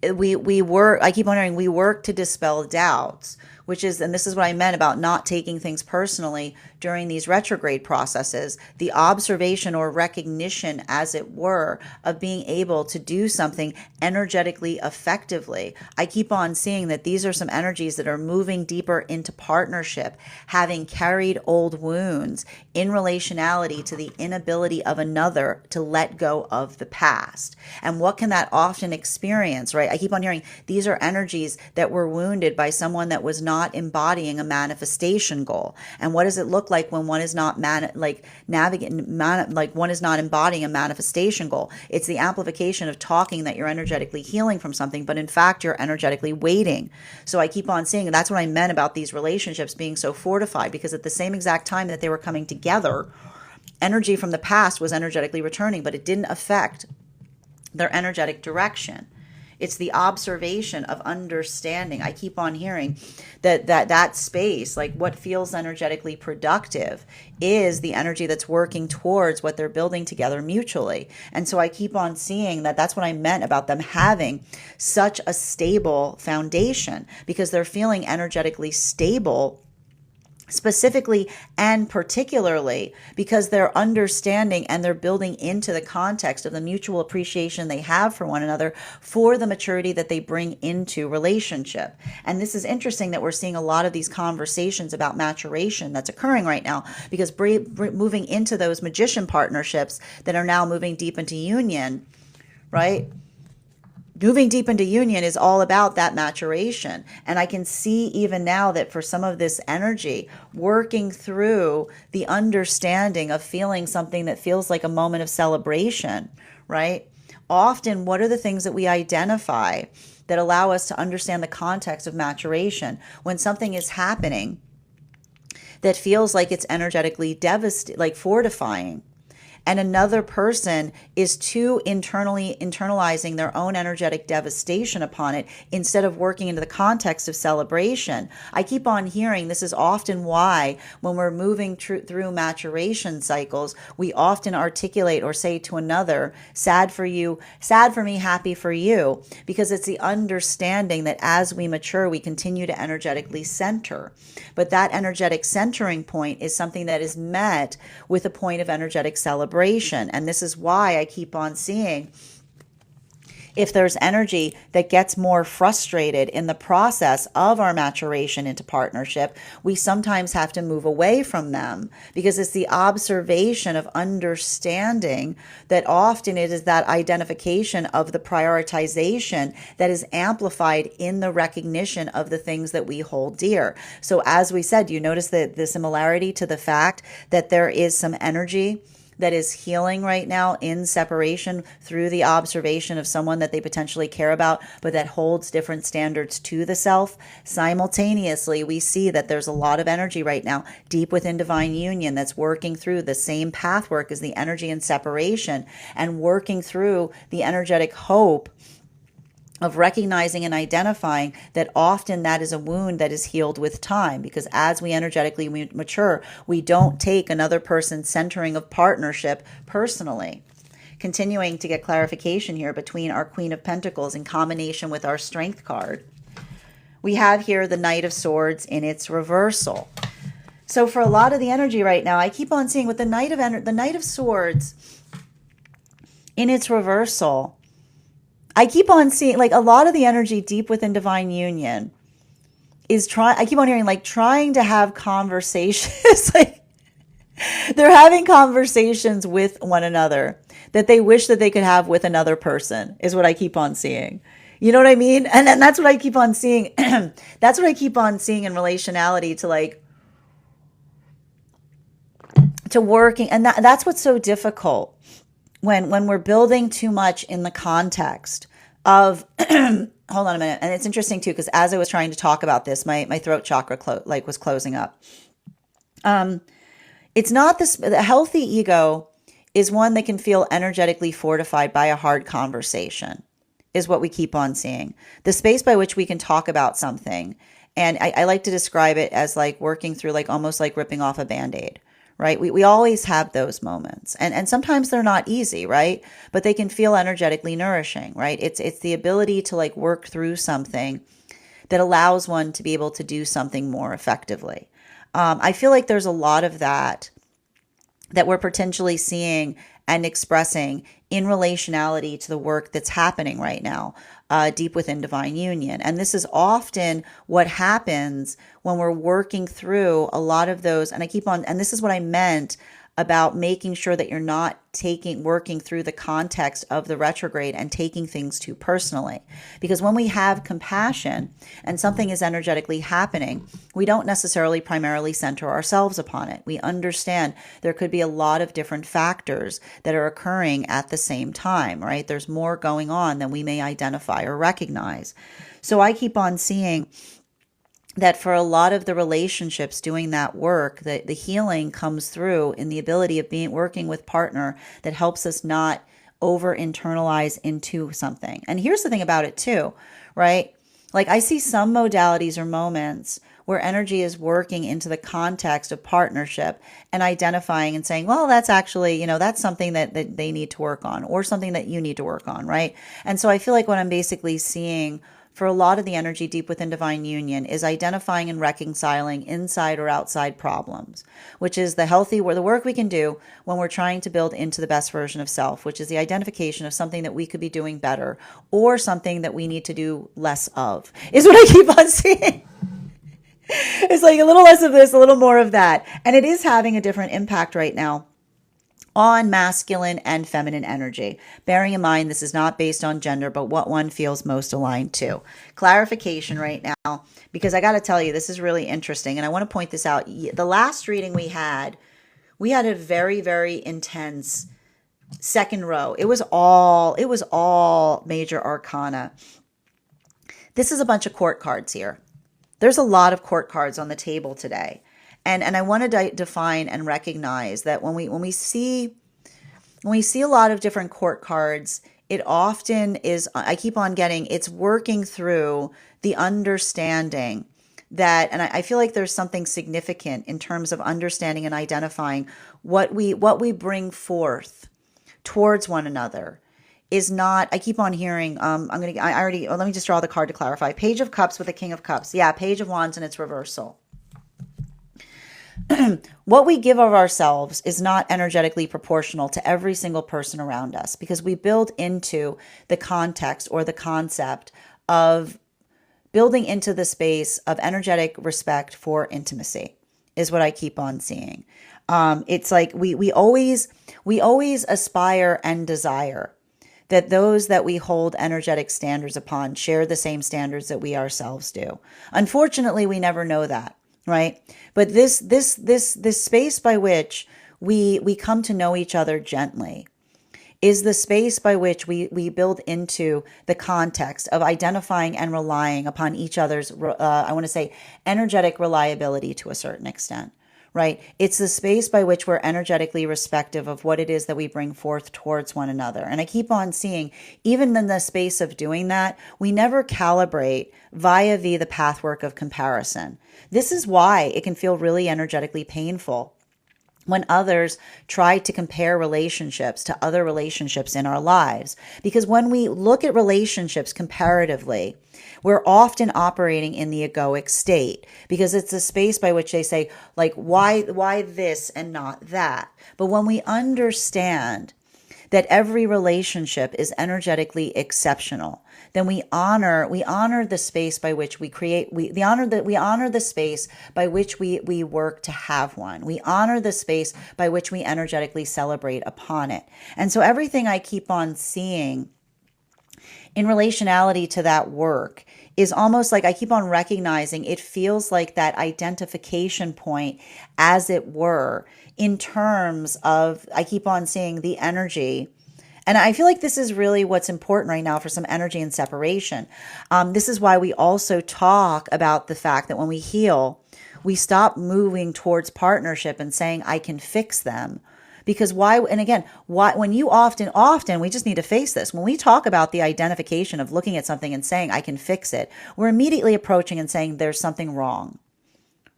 I keep on hearing we work to dispel doubts, which is, and this is what I meant about not taking things personally during these retrograde processes, the observation or recognition, as it were, of being able to do something energetically effectively. I keep on seeing that these are some energies that are moving deeper into partnership, having carried old wounds in relationality to the inability of another to let go of the past. And what can that often experience, right? I keep on hearing these are energies that were wounded by someone that was not embodying a manifestation goal. And what does it look like when one is not one is not embodying a manifestation goal? It's the amplification of talking that you're energetically healing from something, but in fact you're energetically waiting. So I keep on seeing, and that's what I meant about these relationships being so fortified, because at the same exact time that they were coming together, energy from the past was energetically returning, but it didn't affect their energetic direction. It's the observation of understanding. I keep on hearing that space, like what feels energetically productive, is the energy that's working towards what they're building together mutually. And so I keep on seeing that that's what I meant about them having such a stable foundation, because they're feeling energetically stable, specifically and particularly because they're understanding and they're building into the context of the mutual appreciation they have for one another, for the maturity that they bring into relationship. And this is interesting that we're seeing a lot of these conversations about maturation that's occurring right now, because moving into those magician partnerships that are now moving deep into union, right? Moving deep into union is all about that maturation. And I can see even now that for some of this energy, working through the understanding of feeling something that feels like a moment of celebration, right? Often, what are the things that we identify that allow us to understand the context of maturation? When something is happening that feels like it's energetically devastating, like fortifying, and another person is too internalizing their own energetic devastation upon it instead of working into the context of celebration. I keep on hearing this is often why when we're moving through maturation cycles, we often articulate or say to another, sad for you, sad for me, happy for you, because it's the understanding that as we mature, we continue to energetically center. But that energetic centering point is something that is met with a point of energetic celebration. And this is why I keep on seeing, if there's energy that gets more frustrated in the process of our maturation into partnership, we sometimes have to move away from them, because it's the observation of understanding that often it is that identification of the prioritization that is amplified in the recognition of the things that we hold dear. So as we said, you notice the similarity to the fact that there is some energy that is healing right now in separation through the observation of someone that they potentially care about, but that holds different standards to the self. Simultaneously, we see that there's a lot of energy right now deep within divine union that's working through the same path work as the energy in separation, and working through the energetic hope of recognizing and identifying that often that is a wound that is healed with time, because as we energetically mature, we don't take another person's centering of partnership personally. Continuing to get clarification here between our Queen of Pentacles in combination with our Strength card, we have here the Knight of Swords in its reversal. So for a lot of the energy right now, I keep on seeing with the Knight of Swords in its reversal, I keep on seeing like a lot of the energy deep within divine union is I keep on hearing like trying to have conversations. Like they're having conversations with one another that they wish that they could have with another person, is what I keep on seeing. You know what I mean? And that's what I keep on seeing. That's what I keep on seeing in relationality to like, to working. And that's what's so difficult when we're building too much in the context of hold on a minute. And it's interesting too, because as I was trying to talk about this, my throat chakra was closing up. It's not this. The healthy ego is one that can feel energetically fortified by a hard conversation, is what we keep on seeing. The space by which we can talk about something. And I like to describe it as like working through, like almost like ripping off a Band-Aid. Right? We always have those moments. And sometimes they're not easy, right? But they can feel energetically nourishing, right? It's the ability to like work through something that allows one to be able to do something more effectively. I feel like there's a lot of that we're potentially seeing and expressing in relationality to the work that's happening right now, deep within divine union. And this is often what happens when we're working through a lot of those. And and this is what I meant about making sure that you're not working through the context of the retrograde and taking things too personally. Because when we have compassion and something is energetically happening, we don't necessarily primarily center ourselves upon it. We understand there could be a lot of different factors that are occurring at the same time, right? There's more going on than we may identify or recognize. So I keep on seeing that for a lot of the relationships doing that work, the healing comes through in the ability of working with partner that helps us not over internalize into something. And here's the thing about it too, right? Like I see some modalities or moments where energy is working into the context of partnership and identifying and saying, well, that's actually, that's something that they need to work on or something that you need to work on, right? And so I feel like what I'm basically seeing for a lot of the energy deep within divine union is identifying and reconciling inside or outside problems, which is the work we can do when we're trying to build into the best version of self, which is the identification of something that we could be doing better or something that we need to do less of, is what I keep on seeing. It's like a little less of this, a little more of that. And it is having a different impact right now on masculine and feminine energy. Bearing in mind, this is not based on gender, but what one feels most aligned to. Clarification right now, because I got to tell you, this is really interesting. And I want to point this out. The last reading we had a very, very intense second row. It was all major arcana. This is a bunch of court cards here. There's a lot of court cards on the table today. And I want to define and recognize that when we see a lot of different court cards, it often is, I keep on getting, it's working through the understanding that, and I feel like there's something significant in terms of understanding and identifying what we bring forth towards one another is not, I keep on hearing, let me just draw the card to clarify. Page of Cups with a King of Cups. Yeah, Page of Wands and its reversal. What we give of ourselves is not energetically proportional to every single person around us because we build into the context or the concept of building into the space of energetic respect for intimacy is what I keep on seeing. It's like we always aspire and desire that those that we hold energetic standards upon share the same standards that we ourselves do. Unfortunately, we never know that. Right. But this space by which we come to know each other gently is the space by which we build into the context of identifying and relying upon each other's, I want to say, energetic reliability to a certain extent. Right. It's the space by which we're energetically respective of what it is that we bring forth towards one another. And I keep on seeing, even in the space of doing that, we never calibrate via the pathwork of comparison. This is why it can feel really energetically painful when others try to compare relationships to other relationships in our lives. Because when we look at relationships comparatively, we're often operating in the egoic state because it's a space by which they say, like, why this and not that? But when we understand that every relationship is energetically exceptional, then we honor the space by which we create, we honor the space by which we work to have one. We honor the space by which we energetically celebrate upon it. And so everything I keep on seeing in relationality to that work is almost like I keep on recognizing it feels like that identification point, as it were, in terms of, I keep on seeing the energy. And I feel like this is really what's important right now for some energy and separation. This is why we also talk about the fact that when we heal, we stop moving towards partnership and saying, I can fix them. Because when you often, we just need to face this. When we talk about the identification of looking at something and saying, I can fix it, we're immediately approaching and saying there's something wrong,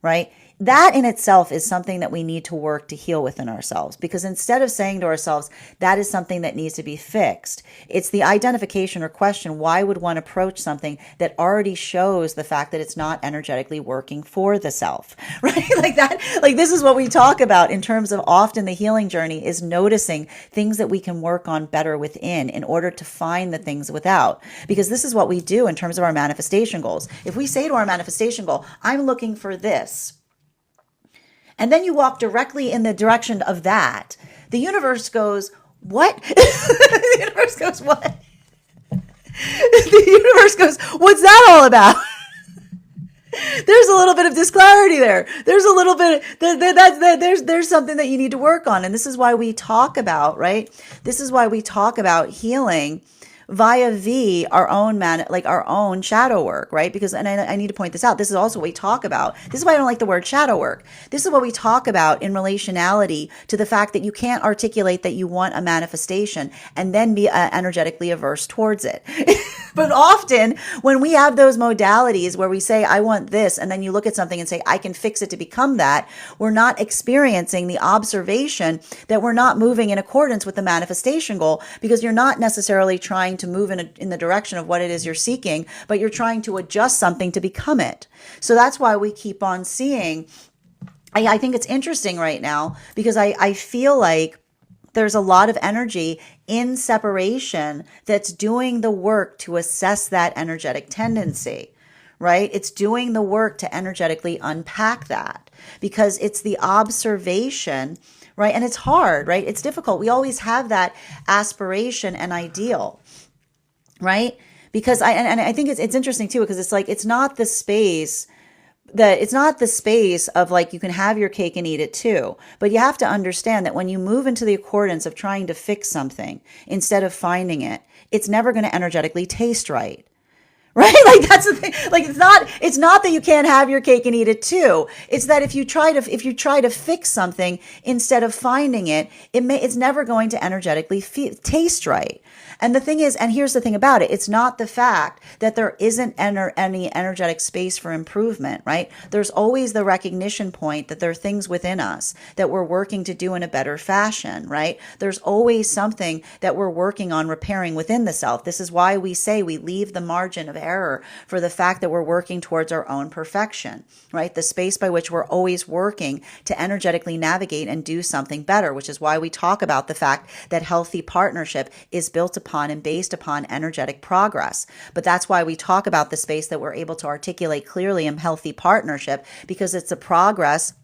right? that in itself is something that we need to work to heal within ourselves, because instead of saying to ourselves, that is something that needs to be fixed, it's the identification or question, why would one approach something that already shows the fact that it's not energetically working for the self, right? Like that, like this is what we talk about in terms of often the healing journey is noticing things that we can work on better within in order to find the things without. Because this is what we do in terms of our manifestation goals. If we say to our manifestation goal, I'm looking for this, and then you walk directly in the direction of that, the universe goes, what? The universe goes, what? The universe goes, what's that all about? There's a little bit of disclarity there. There's a little bit, there's something that you need to work on. And this is why we talk about, right? This is why we talk about healing via our own our own shadow work, right? Because, and I need to point this out, this is also what we talk about. This is why I don't like the word shadow work. This is what we talk about in relationality to the fact that you can't articulate that you want a manifestation and then be energetically averse towards it. But often when we have those modalities where we say, I want this, and then you look at something and say, I can fix it to become that, we're not experiencing the observation that we're not moving in accordance with the manifestation goal, because you're not necessarily trying to move in the direction of what it is you're seeking, but you're trying to adjust something to become it. So that's why we keep on seeing. I think it's interesting right now because I feel like there's a lot of energy in separation that's doing the work to assess that energetic tendency, right? It's doing the work to energetically unpack that because it's the observation, right? And it's hard, right? It's difficult. We always have that aspiration and ideal, right? Because I think it's interesting too, because it's like, it's not the space of like, you can have your cake and eat it too. But you have to understand that when you move into the accordance of trying to fix something instead of finding it, it's never going to energetically taste right. Right? Like that's the thing. Like it's not that you can't have your cake and eat it too. It's that if you try to fix something instead of finding it, it's never going to energetically taste right. And the thing is, and here's the thing about it, it's not the fact that there isn't any energetic space for improvement, right? There's always the recognition point that there are things within us that we're working to do in a better fashion, right? There's always something that we're working on repairing within the self. This is why we say we leave the margin of error for the fact that we're working towards our own perfection, right? The space by which we're always working to energetically navigate and do something better, which is why we talk about the fact that healthy partnership is built upon and based upon energetic progress. But that's why we talk about the space that we're able to articulate clearly in healthy partnership, because it's a progress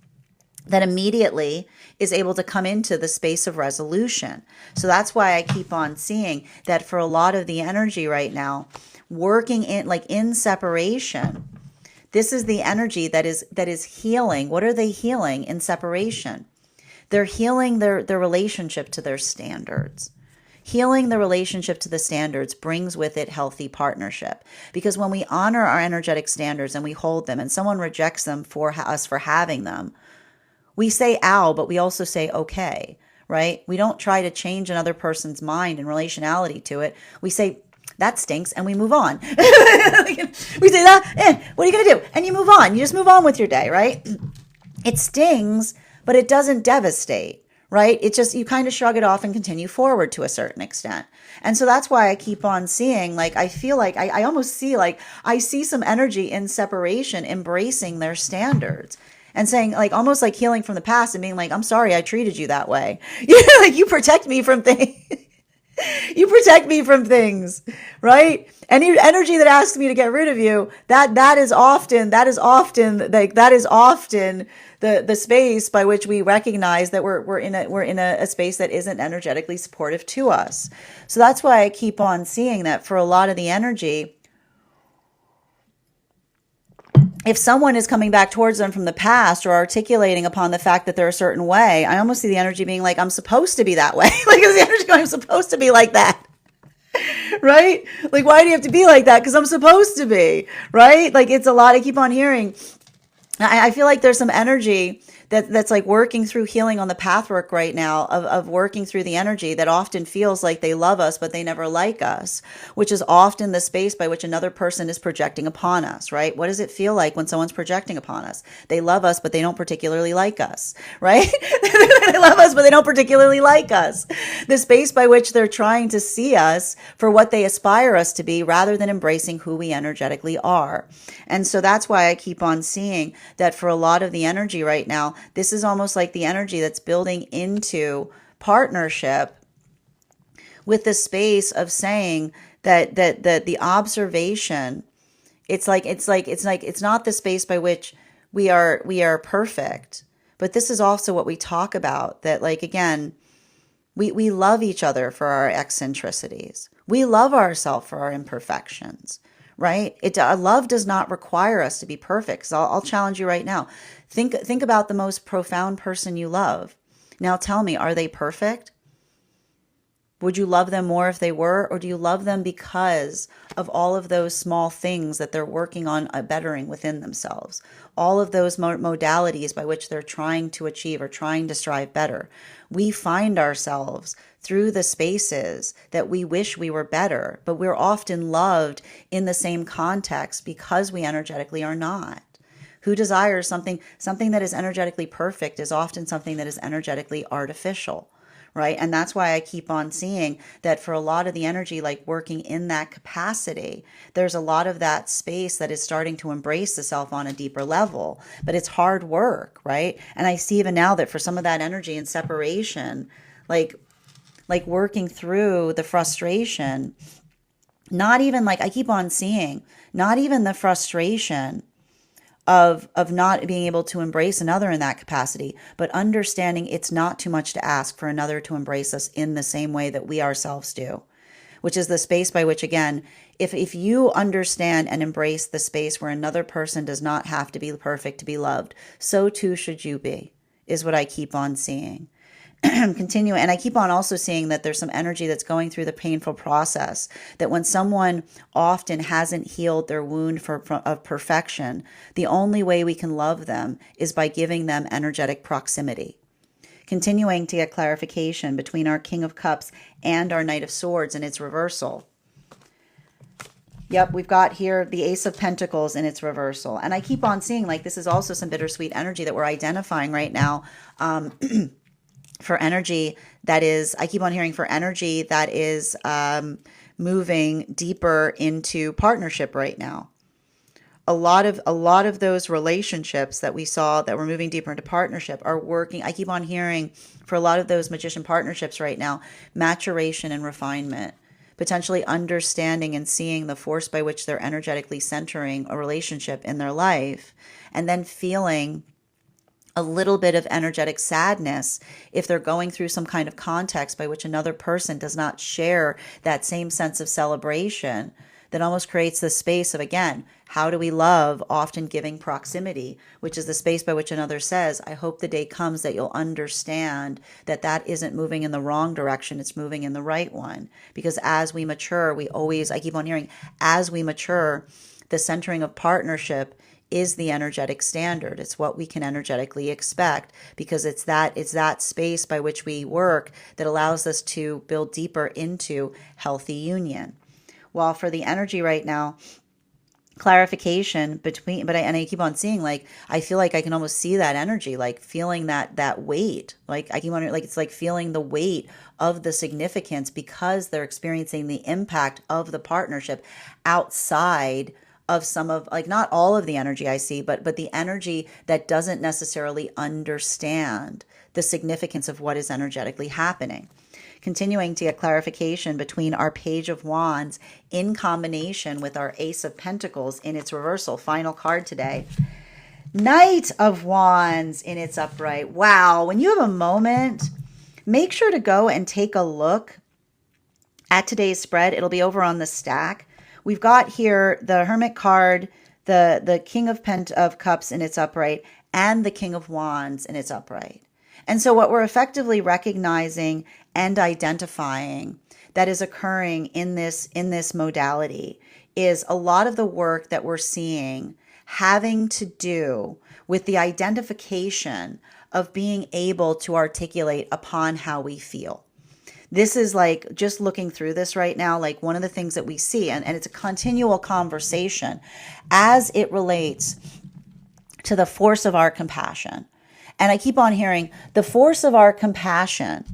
that immediately is able to come into the space of resolution. So that's why I keep on seeing that for a lot of the energy right now, working in separation, this is the energy that is healing. What are they healing in separation? They're healing their relationship to their standards. Healing the relationship to the standards brings with it healthy partnership. Because when we honor our energetic standards and we hold them and someone rejects them for us for having them, we say ow, but we also say okay, right? We don't try to change another person's mind and relationality to it. We say, that stinks, and we move on. We say that, what are you going to do? And you move on. You just move on with your day, right? It stings, but it doesn't devastate. Right? It's just, you kind of shrug it off and continue forward to a certain extent. And so that's why I keep on seeing, like, I feel like I almost see, like, I see some energy in separation, embracing their standards and saying, like, almost like healing from the past and being like, I'm sorry I treated you that way. Like, you protect me from things. You protect me from things, right? Any energy that asks me to get rid of you, that is often the space by which we recognize that we're in a space that isn't energetically supportive to us. So that's why I keep on seeing that for a lot of the energy, if someone is coming back towards them from the past or articulating upon the fact that they're a certain way, I almost see the energy being like, I'm supposed to be that way. Like, is the energy going, I'm supposed to be like that. Right? Like, why do you have to be like that? Because I'm supposed to be, right? Like, it's a lot. I keep on hearing, I feel like there's some energy that's like working through healing on the pathwork right now of working through the energy that often feels like they love us, but they never like us, which is often the space by which another person is projecting upon us, right? What does it feel like when someone's projecting upon us? They love us, but they don't particularly like us, right? They love us, but they don't particularly like us. The space by which they're trying to see us for what they aspire us to be rather than embracing who we energetically are. And so that's why I keep on seeing that for a lot of the energy right now, this is almost like the energy that's building into partnership with the space of saying that the observation, it's not the space by which we are perfect, but this is also what we talk about, that like again, we love each other for our eccentricities. We love ourselves for our imperfections, right? Love does not require us to be perfect. So I'll challenge you right now. Think about the most profound person you love. Now tell me, are they perfect? Would you love them more if they were, or do you love them because of all of those small things that they're working on bettering within themselves? All of those modalities by which they're trying to achieve or trying to strive better. We find ourselves through the spaces that we wish we were better, but we're often loved in the same context because we energetically are not. Who desires something that is energetically perfect is often something that is energetically artificial. Right. And that's why I keep on seeing that for a lot of the energy, like working in that capacity, there's a lot of that space that is starting to embrace the self on a deeper level. But it's hard work. Right. And I see even now that for some of that energy and separation, like working through the frustration, not even like I keep on seeing, not even the frustration of not being able to embrace another in that capacity, but understanding it's not too much to ask for another to embrace us in the same way that we ourselves do, which is the space by which, again, if you understand and embrace the space where another person does not have to be perfect to be loved, so too should you be, is what I keep on seeing. Continue. And I keep on also seeing that there's some energy that's going through the painful process, that when someone often hasn't healed their wound of perfection, the only way we can love them is by giving them energetic proximity. Continuing to get clarification between our King of Cups and our Knight of Swords in its reversal. Yep, we've got here the Ace of Pentacles in its reversal. And I keep on seeing like this is also some bittersweet energy that we're identifying right now. For energy that is, I keep on hearing for energy that is moving deeper into partnership right now. A lot of those relationships that we saw that were moving deeper into partnership are working. I keep on hearing for a lot of those magician partnerships right now, maturation and refinement, potentially understanding and seeing the force by which they're energetically centering a relationship in their life, and then feeling a little bit of energetic sadness if they're going through some kind of context by which another person does not share that same sense of celebration, that almost creates the space of, again, how do we love? Often giving proximity, which is the space by which another says, I hope the day comes that you'll understand that that isn't moving in the wrong direction, it's moving in the right one. Because as we mature, I keep on hearing, as we mature, the centering of partnership is the energetic standard. It's what we can energetically expect, because it's that space by which we work that allows us to build deeper into healthy union. While for the energy right now, clarification between, and I keep on seeing, like, I feel like I can almost see that energy, like feeling that weight. Like I keep on, like, it's like feeling the weight of the significance because they're experiencing the impact of the partnership outside of some of, like, not all of the energy I see, but the energy that doesn't necessarily understand the significance of what is energetically happening. Continuing to get clarification between our Page of Wands in combination with our Ace of Pentacles in its reversal. Final card today. Knight of Wands in its upright. Wow. When you have a moment, make sure to go and take a look at today's spread. It'll be over on the stack. We've got here the Hermit card, the King of Cups in its upright, and the King of Wands in its upright. And so what we're effectively recognizing and identifying that is occurring in this modality is a lot of the work that we're seeing having to do with the identification of being able to articulate upon how we feel. This is like, just looking through this right now, like one of the things that we see, and it's a continual conversation as it relates to the force of our compassion. And I keep on hearing the force of our compassion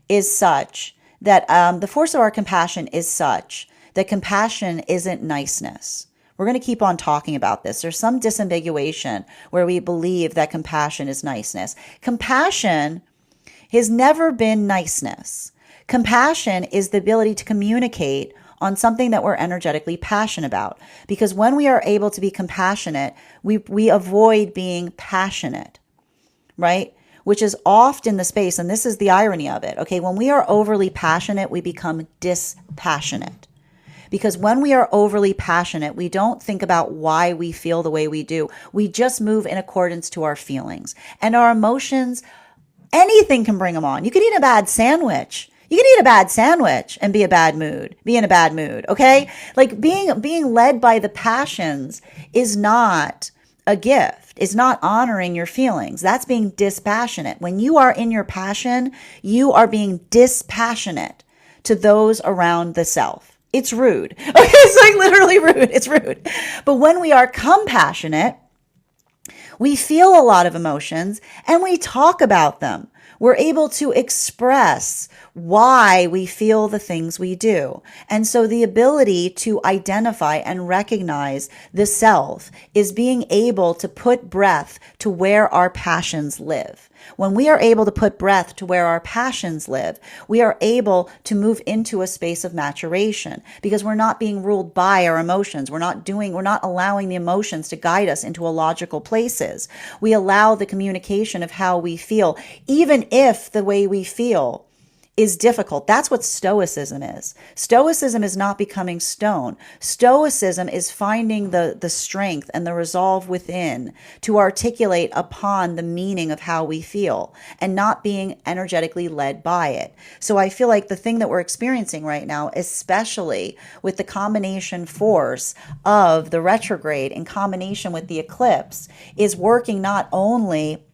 is such that compassion isn't niceness. We're going to keep on talking about this. There's some disambiguation where we believe that compassion is niceness. Compassion has never been niceness. Compassion is the ability to communicate on something that we're energetically passionate about. Because when we are able to be compassionate, we avoid being passionate, right? Which is often the space, and this is the irony of it, okay? When we are overly passionate, we become dispassionate. Because when we are overly passionate, we don't think about why we feel the way we do. We just move in accordance to our feelings. And our emotions, anything can bring them on. You could eat a bad sandwich. You can eat a bad sandwich and be in a bad mood, okay? Like being led by the passions is not a gift. It's not honoring your feelings. That's being dispassionate. When you are in your passion, you are being dispassionate to those around the self. It's rude. Okay, it's like literally rude. It's rude. But when we are compassionate, we feel a lot of emotions and we talk about them. We're able to express why we feel the things we do. And so the ability to identify and recognize the self is being able to put breath to where our passions live. When we are able to put breath to where our passions live, we are able to move into a space of maturation because we're not being ruled by our emotions. We're not allowing the emotions to guide us into illogical places. We allow the communication of how we feel, even if the way we feel is difficult. That's what Stoicism is. Stoicism is not becoming stone. Stoicism is finding the strength and the resolve within to articulate upon the meaning of how we feel and not being energetically led by it. So I feel like the thing that we're experiencing right now, especially with the combination force of the retrograde in combination with the eclipse, is working not only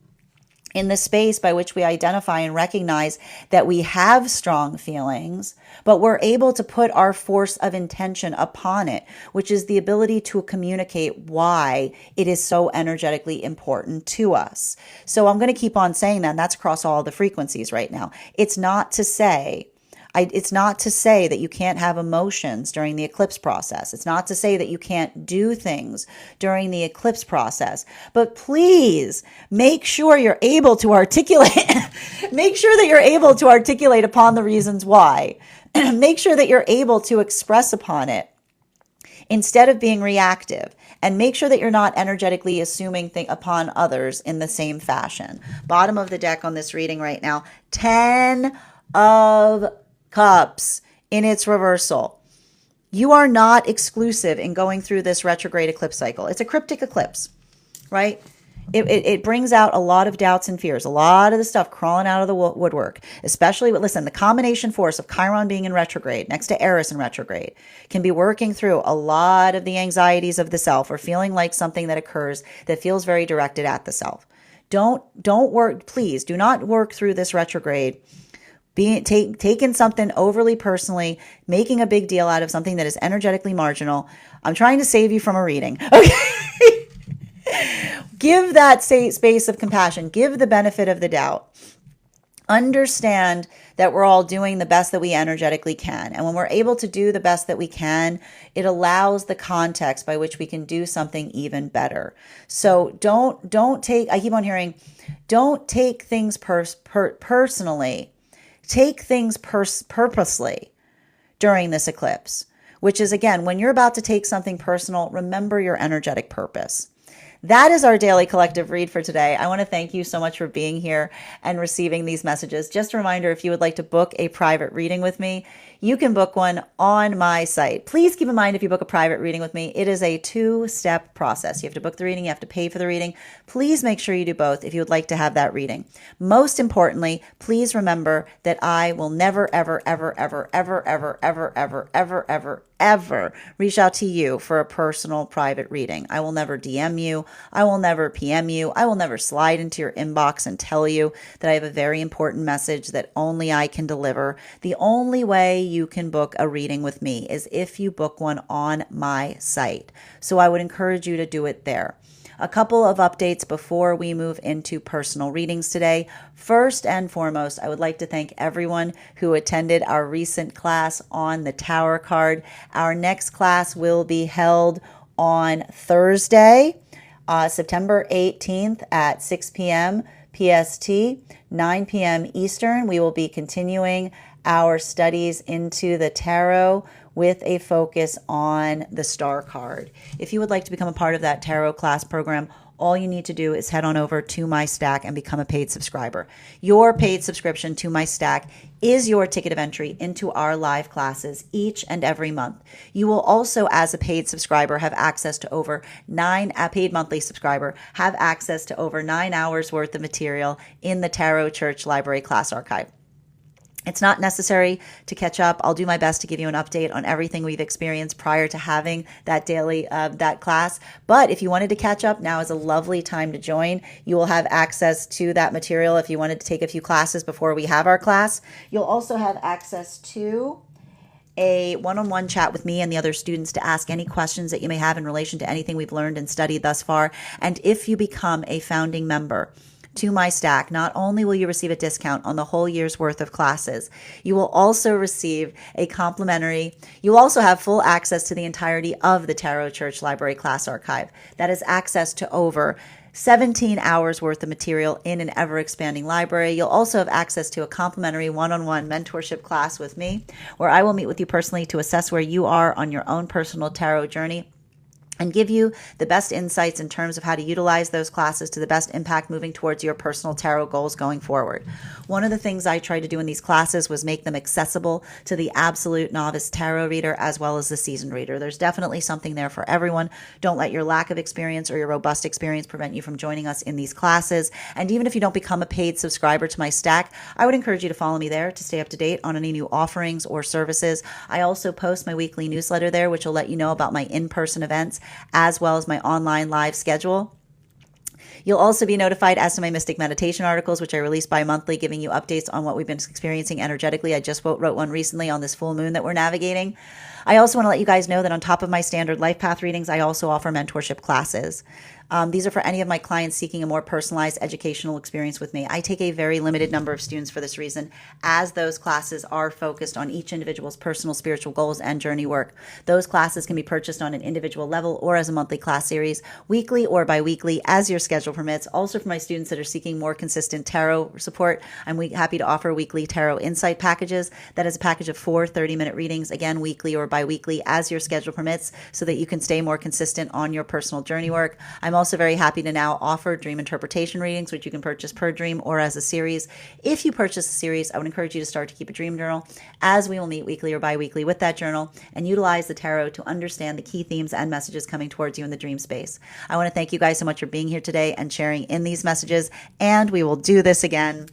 in the space by which we identify and recognize that we have strong feelings, but we're able to put our force of intention upon it, which is the ability to communicate why it is so energetically important to us. So I'm going to keep on saying that, and that's across all the frequencies right now. It's not to say that you can't have emotions during the eclipse process. It's not to say that you can't do things during the eclipse process. But please make sure you're able to articulate. Make sure that you're able to articulate upon the reasons why. Make sure that you're able to express upon it instead of being reactive. And make sure that you're not energetically assuming upon others in the same fashion. Bottom of the deck on this reading right now, 10 of Cups in its reversal. You are not exclusive in going through this retrograde eclipse cycle. It's a cryptic eclipse, right? It brings out a lot of doubts and fears, a lot of the stuff crawling out of the woodwork, especially the combination force of Chiron being in retrograde next to Eris in retrograde can be working through a lot of the anxieties of the self or feeling like something that occurs that feels very directed at the self. Please do not work through this retrograde taking something overly personally, making a big deal out of something that is energetically marginal. I'm trying to save you from a reading. Okay. Give that space of compassion. Give the benefit of the doubt. Understand that we're all doing the best that we energetically can. And when we're able to do the best that we can, it allows the context by which we can do something even better. So don't take, I keep on hearing, don't take things personally. Take things purposely during this eclipse, which is, again, when you're about to take something personal, remember your energetic purpose. That is our daily collective read for today. I want to thank you so much for being here and receiving these messages. Just a reminder, if you would like to book a private reading with me, you can book one on my site. Please keep in mind, if you book a private reading with me, it is a 2-step process. You have to book the reading, you have to pay for the reading. Please make sure you do both if you would like to have that reading. Most importantly, please remember that I will never, ever, ever, ever, ever, ever, ever, ever, ever, ever, ever reach out to you for a personal private reading. I will never DM you. I will never PM you. I will never slide into your inbox and tell you that I have a very important message that only I can deliver. The only way you can book a reading with me is if you book one on my site. So I would encourage you to do it there. A couple of updates before we move into personal readings today. First and foremost, I would like to thank everyone who attended our recent class on the Tarot card. Our next class will be held on Thursday, September 18th at 6 p.m. PST, 9 p.m. Eastern. We will be continuing our studies into the tarot with a focus on the Star card. If you would like to become a part of that tarot class program, all you need to do is head on over to my stack and become a paid subscriber. Your paid subscription to my stack is your ticket of entry into our live classes each and every month. You will also, as a paid subscriber, have access to a paid monthly subscriber, have access to over 9 hours worth of material in the Tarot Church Library Class Archive. It's not necessary to catch up. I'll do my best to give you an update on everything we've experienced prior to having that that class. But if you wanted to catch up, now is a lovely time to join. You will have access to that material if you wanted to take a few classes before we have our class. You'll also have access to a one-on-one chat with me and the other students to ask any questions that you may have in relation to anything we've learned and studied thus far. And if you become a founding member to my stack, not only will you receive a discount on the whole year's worth of classes, you will also receive you will also have full access to the entirety of the Tarot Church Library Class Archive. That is access to over 17 hours worth of material in an ever-expanding library. You'll also have access to a complimentary one-on-one mentorship class with me, where I will meet with you personally to assess where you are on your own personal tarot journey and give you the best insights in terms of how to utilize those classes to the best impact moving towards your personal tarot goals going forward. One of the things I tried to do in these classes was make them accessible to the absolute novice tarot reader as well as the seasoned reader. There's definitely something there for everyone. Don't let your lack of experience or your robust experience prevent you from joining us in these classes. And even if you don't become a paid subscriber to my stack, I would encourage you to follow me there to stay up to date on any new offerings or services. I also post my weekly newsletter there, which will let you know about my in-person events as well as my online live schedule. You'll also be notified as to my Mystic Meditation articles, which I release bi-monthly, giving you updates on what we've been experiencing energetically. I just wrote one recently on this full moon that we're navigating. I also want to let you guys know that on top of my standard life path readings, I also offer mentorship classes. These are for any of my clients seeking a more personalized educational experience with me. I take a very limited number of students for this reason, as those classes are focused on each individual's personal spiritual goals and journey work. Those classes can be purchased on an individual level or as a monthly class series, weekly or bi-weekly, as your schedule permits. Also for my students that are seeking more consistent tarot support, I'm happy to offer weekly tarot insight packages. That is a package of 4 30-minute readings, again, weekly or bi-weekly, as your schedule permits, so that you can stay more consistent on your personal journey work. I'm also very happy to now offer dream interpretation readings, which you can purchase per dream or as a series. If you purchase a series, I would encourage you to start to keep a dream journal, as we will meet weekly or bi-weekly with that journal and utilize the tarot to understand the key themes and messages coming towards you in the dream space. I want to thank you guys so much for being here today and sharing in these messages, and we will do this again